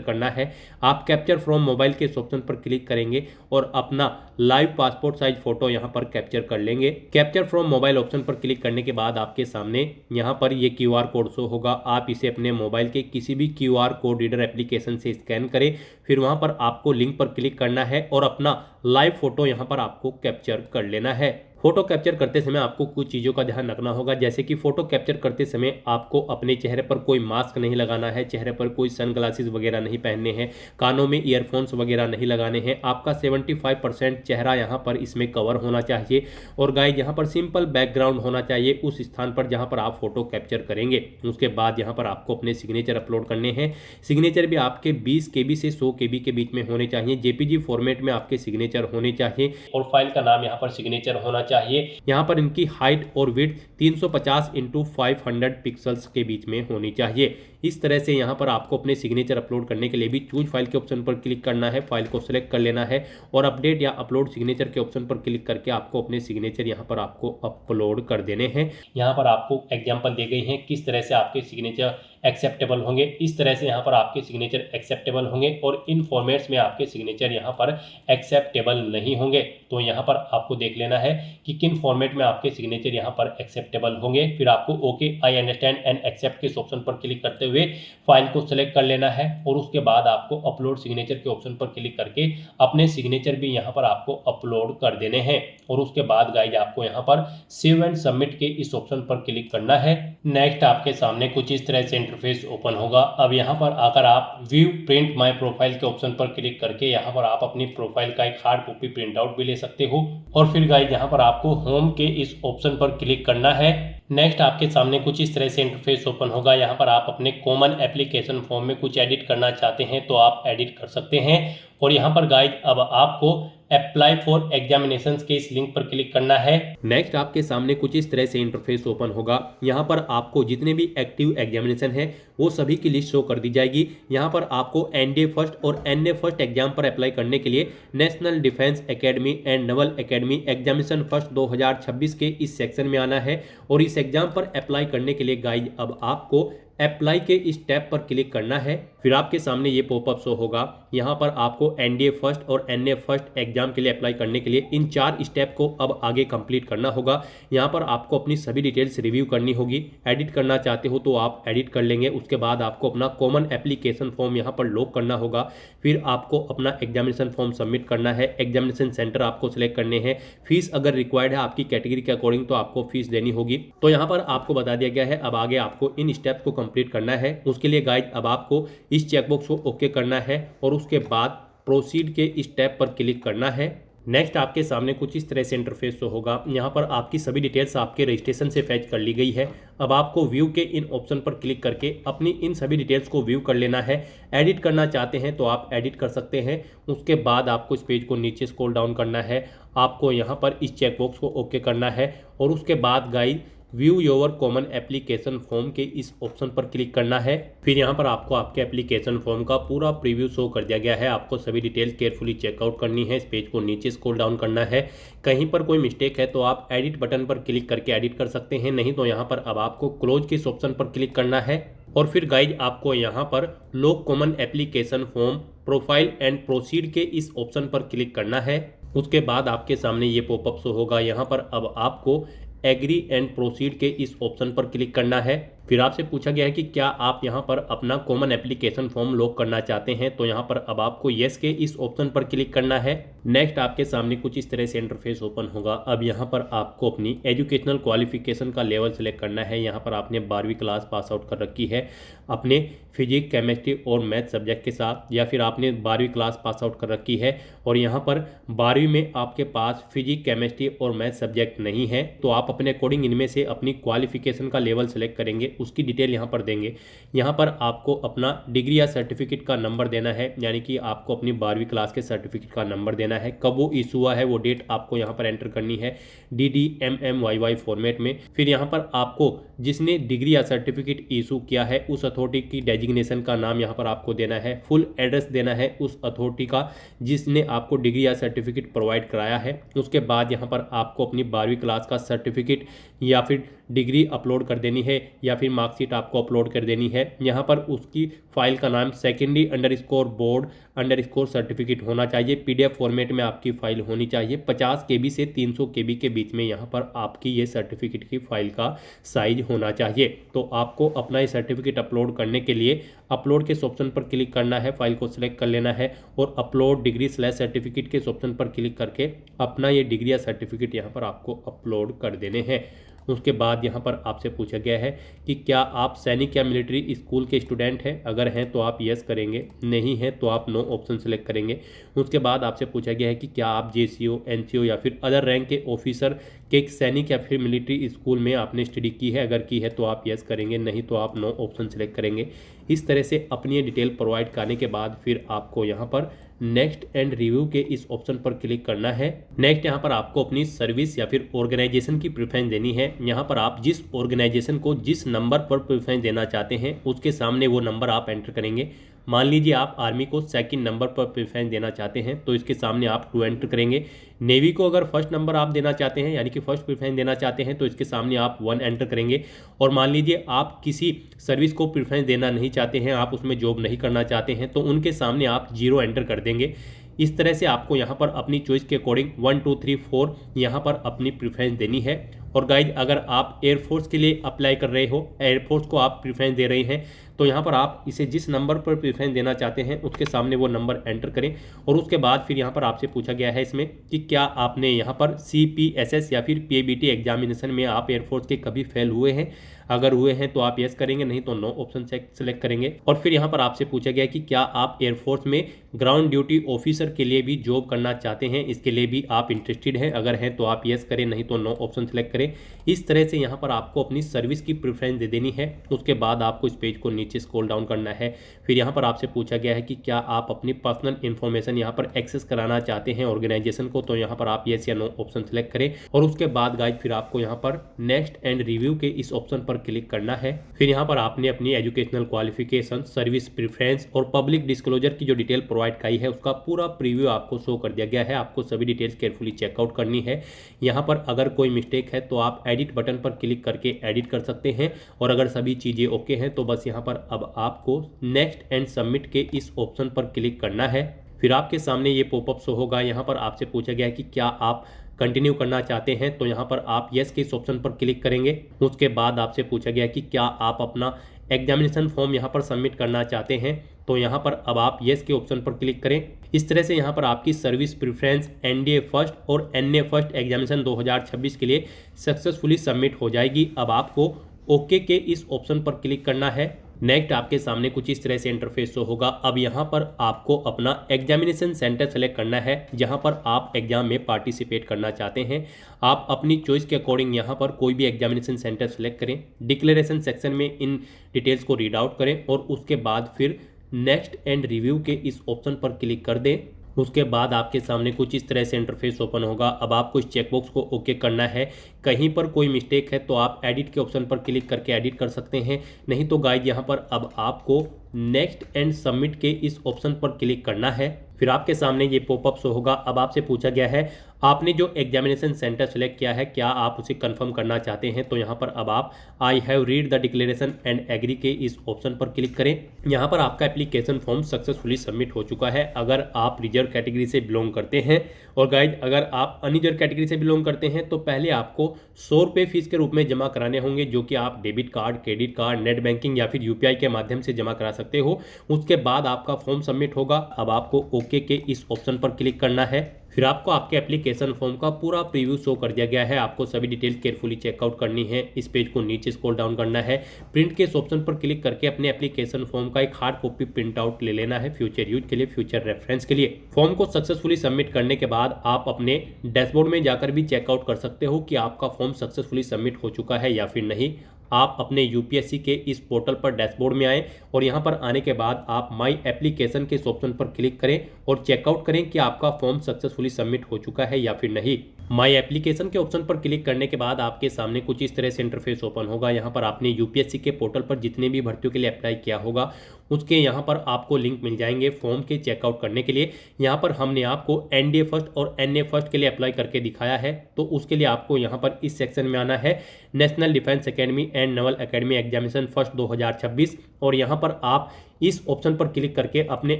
करना है। आप कैप्चर फ्रॉम मोबाइल के ऑप्शन पर क्लिक करेंगे और अपना लाइव पासपोर्ट साइज फोटो यहाँ पर कैप्चर कर लेंगे। कैप्चर फ्रॉम मोबाइल ऑप्शन पर क्लिक करने के बाद आपके सामने यहाँ पर ये QR कोड शो होगा। आप इसे अपने मोबाइल के किसी भी QR कोड रीडर एप्लीकेशन से स्कैन करें, फिर वहाँ पर आपको लिंक पर क्लिक करना है और अपना लाइव फोटो यहाँ पर आपको कैप्चर कर लेना है। फोटो कैप्चर करते समय आपको कुछ चीज़ों का ध्यान रखना होगा, जैसे कि फोटो कैप्चर करते समय आपको अपने चेहरे पर कोई मास्क नहीं लगाना है, चेहरे पर कोई सनग्लासेस वगैरह नहीं पहनने हैं, कानों में ईयरफोन्स वगैरह नहीं लगाने हैं। आपका 75% चेहरा यहाँ पर इसमें कवर होना चाहिए। और गाइस यहाँ पर सिंपल बैकग्राउंड होना चाहिए उस स्थान पर जहाँ पर आप फोटो कैप्चर करेंगे। उसके बाद यहाँ पर आपको अपने सिग्नेचर अपलोड करने हैं। सिग्नेचर भी आपके 20 KB से 100 KB के बीच में होने चाहिए। जेपीजी फॉर्मेट में आपके सिग्नेचर होने चाहिए और फाइल का नाम यहाँ पर सिग्नेचर होना चाहिए। यहाँ पर इनकी हाइट और विड्थ 350 × 500 पिक्सल्स के बीच में होनी चाहिए। इस तरह से यहाँ पर आपको अपने सिग्नेचर अपलोड करने के लिए भी चूज फाइल के ऑप्शन पर क्लिक करना है, फाइल को सिलेक्ट कर लेना है और अपडेट या अपलोड सिग्नेचर के ऑप्शन पर क्लिक करके आपको अपने सिग्नेचर यहाँ पर आपको अपलोड कर देने हैं। यहाँ पर आपको एग्जाम्पल दी गई है किस तरह से आपके सिग्नेचर एक्सेप्टेबल होंगे। इस तरह से यहाँ पर आपके सिग्नेचर एक्सेप्टेबल होंगे और इन फॉर्मेट्स में आपके सिग्नेचर यहाँ पर एक्सेप्टेबल नहीं होंगे। तो यहाँ पर आपको देख लेना है कि किन फॉर्मेट में आपके सिग्नेचर यहाँ पर एक्सेप्टेबल होंगे। फिर आपको okay I understand and accept के ऑप्शन पर क्लिक करते हुए फाइल को सिलेक्ट कर लेना है और उसके बाद आपको अपलोड सिग्नेचर के ऑप्शन पर क्लिक करके अपने सिग्नेचर भी यहाँ पर आपको अपलोड कर देने हैं। और उसके बाद गाइज आपको यहाँ पर सेव एंड सबमिट के इस ऑप्शन पर क्लिक करना है। नेक्स्ट आपके सामने कुछ इस तरह से इंटरफेस ओपन होगा। अब यहाँ पर आकर आप व्यू प्रिंट माय प्रोफाइल के ऑप्शन पर क्लिक करके यहाँ पर आप अपनी प्रोफाइल का एक हार्ड कॉपी प्रिंट आउट भी ले सकते हो। और फिर गाइज यहाँ पर आपको होम के इस ऑप्शन पर क्लिक करना है। नेक्स्ट आपके सामने कुछ इस तरह से इंटरफेस ओपन होगा। यहाँ पर आप अपने कॉमन एप्लीकेशन फॉर्म में कुछ एडिट करना चाहते हैं तो आप एडिट कर सकते हैं। और यहाँ पर गाइज अब आपको अप्लाई फॉर एग्जामिनेशंस के इस लिंक पर क्लिक करना है। नेक्स्ट आपके सामने कुछ इस तरह से इंटरफेस ओपन होगा। यहाँ पर आपको जितने भी एक्टिव एग्जामिनेशन है वो सभी की लिस्ट शो कर दी जाएगी। यहाँ पर आपको NDA फर्स्ट और NA फर्स्ट एग्जाम पर अप्लाई करने के लिए national Defence academy and Naval academy examination first 2026 के इस सेक्शन में आना है। और इस एग्जाम पर अप्लाई करने के लिए गाइज अब आपको अप्लाई के इस टैब पर क्लिक करना है। फिर आपके सामने ये पॉपअप शो होगा। यहाँ पर आपको NDA फर्स्ट और NA फर्स्ट एग्जाम के लिए अप्लाई करने के लिए इन 4 स्टेप को अब आगे कंप्लीट करना होगा। यहाँ पर आपको अपनी सभी डिटेल्स रिव्यू करनी होगी। एडिट करना चाहते हो तो आप एडिट कर लेंगे। उसके बाद आपको अपना कॉमन एप्लीकेशन फॉर्म यहाँ पर लॉक करना होगा। फिर आपको अपना एग्जामिनेशन फॉर्म सबमिट करना है। एग्जामिनेशन सेंटर आपको सिलेक्ट करने हैं। फीस अगर रिक्वायर्ड है आपकी कैटेगरी के अकॉर्डिंग तो आपको फीस देनी होगी। तो यहाँ पर आपको बता दिया गया है अब आगे आपको इन स्टेप्स को कंप्लीट करना है। उसके लिए गाइज अब आपको इस चेकबॉक्स को ओके करना है और उसके बाद प्रोसीड के इस टैब पर क्लिक करना है। नेक्स्ट आपके सामने कुछ इस तरह से इंटरफेस शो होगा। यहाँ पर आपकी सभी डिटेल्स आपके रजिस्ट्रेशन से फैच कर ली गई है। अब आपको व्यू के इन ऑप्शन पर क्लिक करके अपनी इन सभी डिटेल्स को व्यू कर लेना है। एडिट करना चाहते हैं तो आप एडिट कर सकते हैं। उसके बाद आपको इस पेज को नीचे स्क्रॉल डाउन करना है। आपको यहाँ पर इस चेकबॉक्स को ओके करना है और उसके बाद guide view your common application form के इस ऑप्शन पर क्लिक करना है। फिर यहाँ पर आपको आपके एप्लीकेशन फॉर्म का पूरा प्रीव्यू शो कर दिया गया है। आपको सभी डिटेल्स केयरफुली चेकआउट करनी है। इस पेज को नीचे स्क्रॉल डाउन करना है। कहीं पर कोई मिस्टेक है तो आप एडिट बटन पर क्लिक करके एडिट कर सकते हैं, नहीं तो यहाँ पर अब आपको क्लोज के इस ऑप्शन पर क्लिक करना है। और फिर गाइज आपको यहाँ पर lock common application form profile and proceed के इस ऑप्शन पर क्लिक करना है। उसके बाद आपके सामने ये पॉपअप शो होगा। यहाँ पर अब आपको एग्री एंड प्रोसीड के इस ऑप्शन पर क्लिक करना है। फिर आपसे पूछा गया है कि क्या आप यहाँ पर अपना कॉमन एप्लीकेशन फॉर्म लॉक करना चाहते हैं, तो यहाँ पर अब आपको येस के इस ऑप्शन पर क्लिक करना है। नेक्स्ट आपके सामने कुछ इस तरह से इंटरफेस ओपन होगा। अब यहाँ पर आपको अपनी एजुकेशनल क्वालिफिकेशन का लेवल सेलेक्ट करना है। यहाँ पर आपने 12वीं क्लास पास आउट कर रखी है अपने फिजिक्स, केमिस्ट्री और मैथ सब्जेक्ट के साथ, या फिर आपने 12वीं क्लास पास आउट कर रखी है और यहाँ पर 12वीं में आपके पास फिजिक्स, केमिस्ट्री और मैथ सब्जेक्ट नहीं है, तो आप अपने अकॉर्डिंग इनमें से अपनी क्वालिफिकेशन का लेवल सेलेक्ट करेंगे, उसकी डिटेल यहाँ पर देंगे। यहाँ पर आपको अपना डिग्री या सर्टिफिकेट का नंबर देना है, यानी कि आपको अपनी 12वीं क्लास के सर्टिफिकेट का नंबर देना है। कब वो इशू हुआ है वो डेट आपको यहाँ पर एंटर करनी है DDMMYY फॉर्मेट में। फिर यहाँ पर आपको जिसने डिग्री या सर्टिफिकेट इशू किया है उस अथॉरिटी की डेजिग्नेशन का नाम यहाँ पर आपको देना है। फुल एड्रेस देना है उस अथॉरिटी का जिसने आपको डिग्री या सर्टिफिकेट प्रोवाइड कराया है। उसके बाद यहाँ पर आपको अपनी 12वीं क्लास का सर्टिफिकेट या फिर डिग्री अपलोड कर देनी है या फिर मार्कशीट आपको अपलोड कर देनी है। यहाँ पर उसकी फाइल का नाम secondary_board_certificate होना चाहिए। PDF फॉर्मेट में आपकी फाइल होनी चाहिए। 50 KB से 300 KB के बीच में यहाँ पर आपकी ये सर्टिफिकेट की फाइल का साइज होना चाहिए। तो आपको अपना ये सर्टिफिकेट अपलोड करने के लिए अपलोड के ऑप्शन पर क्लिक करना है, फाइल को सिलेक्ट कर लेना है और अपलोड डिग्री/सर्टिफिकेट के ऑप्शन पर क्लिक करके अपना ये डिग्री या सर्टिफिकेट यहाँ पर आपको अपलोड कर देने हैं। उसके बाद यहाँ पर आपसे पूछा गया है कि क्या आप सैनिक या मिलिट्री स्कूल के स्टूडेंट हैं। अगर हैं तो आप यस करेंगे, नहीं है तो आप नो ऑप्शन सेलेक्ट करेंगे। उसके बाद आपसे पूछा गया है कि क्या आप JCO, NCO या फिर अदर रैंक के ऑफिसर के सैनिक या फिर मिलिट्री स्कूल में आपने स्टडी की है। अगर की है तो आप यस करेंगे, नहीं तो आप नो ऑप्शन सेलेक्ट करेंगे। इस तरह से अपनी ये डिटेल प्रोवाइड करने के बाद फिर आपको यहाँ पर नेक्स्ट एंड रिव्यू के इस ऑप्शन पर क्लिक करना है। नेक्स्ट यहाँ पर आपको अपनी सर्विस या फिर ऑर्गेनाइजेशन की प्रेफरेंस देनी है। यहाँ पर आप जिस ऑर्गेनाइजेशन को जिस नंबर पर प्रेफरेंस देना चाहते हैं उसके सामने वो नंबर आप एंटर करेंगे। मान लीजिए आप आर्मी को सेकंड नंबर पर प्रेफरेंस देना चाहते हैं तो इसके सामने आप 2 एंटर करेंगे। नेवी को अगर फर्स्ट नंबर आप देना चाहते हैं यानी कि फर्स्ट प्रेफरेंस देना चाहते हैं तो इसके सामने आप 1 एंटर करेंगे। और मान लीजिए आप किसी सर्विस को प्रेफरेंस देना नहीं चाहते हैं, आप उसमें जॉब नहीं करना चाहते हैं तो उनके सामने आप 0 एंटर कर देंगे। इस तरह से आपको यहाँ पर अपनी चॉइस के अकॉर्डिंग 1 2 3 4 यहाँ पर अपनी प्रेफरेंस देनी है। और गाइज अगर आप एयरफोर्स के लिए अप्लाई कर रहे हो, एयरफोर्स को आप प्रेफरेंस दे रहे हैं तो यहाँ पर आप इसे जिस नंबर पर प्रेफरेंस देना चाहते हैं उसके सामने वो नंबर एंटर करें। और उसके बाद फिर यहाँ पर आपसे पूछा गया है इसमें कि क्या आपने यहाँ पर CPSS या फिर PABT एग्जामिनेशन में आप एयरफोर्स के कभी फेल हुए हैं। अगर हुए हैं तो आप यस करेंगे, नहीं तो नो ऑप्शन सेलेक्ट करेंगे। और फिर यहाँ पर आपसे पूछा गया कि क्या आप एयरफोर्स में ग्राउंड ड्यूटी ऑफिसर के लिए भी जॉब करना चाहते हैं, इसके लिए भी आप इंटरेस्टेड हैं। अगर हैं तो आप यस करें, नहीं तो नो ऑप्शन सेलेक्ट करें। इस तरह से यहाँ पर आपको अपनी सर्विस की प्रेफरेंस दे देनी है। उसके बाद आपको इस पेज को नीचे स्क्रॉल डाउन करना है। फिर यहाँ पर आपसे पूछा गया है कि क्या आप अपनी पर्सनल इन्फॉर्मेशन यहाँ पर एक्सेस कराना चाहते हैं ऑर्गेनाइजेशन को, तो यहाँ पर आप यस या नो ऑप्शन सेलेक्ट करें। और उसके बाद गाइड फिर आपको यहाँ पर नेक्स्ट एंड रिव्यू के इस ऑप्शन पर क्लिक करना है। फिर यहाँ पर आपने अपनी एजुकेशनल क्वालिफिकेशन, सर्विस प्रेफरेंस और पब्लिक डिस्क्लोजर की जो डिटेल प्रोवाइड की है उसका पूरा प्रीव्यू आपको शो कर दिया गया है। आपको सभी डिटेल्स केयरफुली चेकआउट करनी है। यहाँ पर अगर कोई मिस्टेक है तो आप एडिट बटन पर क्लिक करके एडिट कर सकते हैं। और अगर सभी चीज़ें ओके हैं तो बस यहाँ पर अब आपको नेक्स्ट एंड सबमिट के इस ऑप्शन पर क्लिक करना है। फिर आपके सामने ये पॉपअप शो होगा। यहाँ पर आपसे पूछा गया है कि क्या आप कंटिन्यू करना चाहते हैं, तो यहाँ पर आप यस के इस ऑप्शन पर क्लिक करेंगे। उसके बाद आपसे पूछा गया कि क्या आप अपना एग्जामिनेशन फॉर्म यहाँ पर सबमिट करना चाहते हैं, तो यहाँ पर अब आप यस के ऑप्शन पर क्लिक करें। इस तरह से यहाँ पर आपकी सर्विस प्रेफरेंस NDA फर्स्ट और NA फर्स्ट एग्जामिनेशन 2026 के लिए सक्सेसफुली सबमिट हो जाएगी। अब आपको ओके के इस ऑप्शन पर क्लिक करना है। नेक्स्ट आपके सामने कुछ इस तरह से इंटरफेस शो होगा। अब यहाँ पर आपको अपना एग्जामिनेशन सेंटर सेलेक्ट करना है जहाँ पर आप एग्जाम में पार्टिसिपेट करना चाहते हैं। आप अपनी चॉइस के अकॉर्डिंग यहाँ पर कोई भी एग्जामिनेशन सेंटर सेलेक्ट करें। डिक्लेरेशन सेक्शन में इन डिटेल्स को रीड आउट करें और उसके बाद फिर नेक्स्ट एंड रिव्यू के इस ऑप्शन पर क्लिक कर दें। उसके बाद आपके सामने कुछ इस तरह से इंटरफेस ओपन होगा। अब आपको इस चेकबॉक्स को ओके करना है। कहीं पर कोई मिस्टेक है तो आप एडिट के ऑप्शन पर क्लिक करके एडिट कर सकते हैं, नहीं तो गाइड यहाँ पर अब आपको नेक्स्ट एंड सबमिट के इस ऑप्शन पर क्लिक करना है। फिर आपके सामने ये पॉपअप शो होगा। अब आपसे पूछा गया है आपने जो एग्जामिनेशन सेंटर सेलेक्ट किया है क्या आप उसे कंफर्म करना चाहते हैं, तो यहाँ पर अब आप I have read the declaration and agree के इस ऑप्शन पर क्लिक करें। यहाँ पर आपका एप्लीकेशन फॉर्म सक्सेसफुली सबमिट हो चुका है अगर आप रिजर्व कैटेगरी से बिलोंग करते हैं। और गाइड अगर आप अनरिजर्व कैटेगरी से बिलोंग करते हैं तो पहले आपको 100 रुपये फीस के रूप में जमा कराने होंगे, जो कि आप debit card, credit card, net banking या फिर UPI के माध्यम से जमा करा सकते हो। उसके बाद आपका फॉर्म सबमिट होगा। अब आपको ओके के इस ऑप्शन पर क्लिक करना है। फिर आपको आपके एप्लीकेशन फॉर्म का पूरा प्रीव्यू शो कर दिया गया है। आपको सभी डिटेल्स केयरफुली चेकआउट करनी है। इस पेज को नीचे स्क्रॉल डाउन करना है। प्रिंट के इस ऑप्शन पर क्लिक करके अपने एप्लीकेशन फॉर्म का एक हार्ड कॉपी प्रिंट आउट ले लेना है फ्यूचर यूज के लिए, फ्यूचर रेफरेंस के लिए। फॉर्म को सक्सेसफुली सबमिट करने के बाद आप अपने डैशबोर्ड में जाकर भी चेकआउट कर सकते हो कि आपका फॉर्म सक्सेसफुली सबमिट हो चुका है या फिर नहीं। आप अपने UPSC के इस पोर्टल पर डैशबोर्ड में आएँ और यहाँ पर आने के बाद आप माई एप्लीकेशन के इस ऑप्शन पर क्लिक करें और चेकआउट करें कि आपका फॉर्म सक्सेसफुली सबमिट हो चुका है या फिर नहीं। माई एप्लीकेशन के ऑप्शन पर क्लिक करने के बाद आपके सामने कुछ इस तरह से इंटरफेस ओपन होगा। यहाँ पर आपने UPSC के पोर्टल पर जितने भी भर्तियों के लिए अप्लाई किया होगा उसके यहाँ पर आपको लिंक मिल जाएंगे फॉर्म के चेकआउट करने के लिए। यहाँ पर हमने आपको एनडीए फर्स्ट और एनए फर्स्ट के लिए अप्लाई करके दिखाया है, तो उसके लिए आपको यहाँ पर इस सेक्शन में आना है, national Defence academy and naval academy examination first 2026, और यहाँ पर आप इस ऑप्शन पर क्लिक करके अपने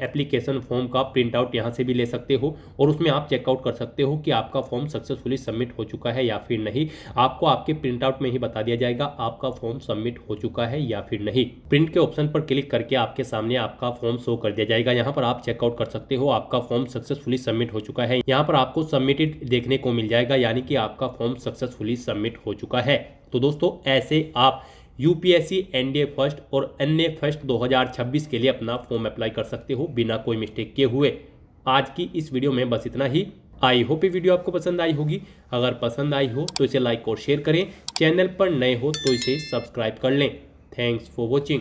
एप्लीकेशन फॉर्म का प्रिंट आउट यहाँ से भी ले सकते हो और उसमें आप चेकआउट कर सकते हो कि आपका फॉर्म सक्सेसफुली सबमिट हो चुका है या फिर नहीं। आपको आपके प्रिंट आउट में ही बता दिया जाएगा आपका फॉर्म सबमिट हो चुका है या फिर नहीं। प्रिंट के ऑप्शन पर क्लिक करके आपके सामने आपका फॉर्म शो कर दिया जाएगा। यहाँ पर आप चेकआउट कर सकते हो आपका फॉर्म सक्सेसफुली सबमिट हो चुका है। यहाँ पर आपको सबमिटेड देखने को मिल जाएगा, यानी कि आपका फॉर्म सक्सेसफुली सबमिट हो चुका है। तो दोस्तों ऐसे आप यूपीएससी एनडीए फर्स्ट और एनए फर्स्ट 2026 के लिए अपना फॉर्म अप्लाई कर सकते हो बिना कोई मिस्टेक किए हुए। आज की इस वीडियो में बस इतना ही। आई होप ये वीडियो आपको पसंद आई होगी। अगर पसंद आई हो तो इसे लाइक और शेयर करें। चैनल पर नए हो तो इसे सब्सक्राइब कर लें। Thanks for watching.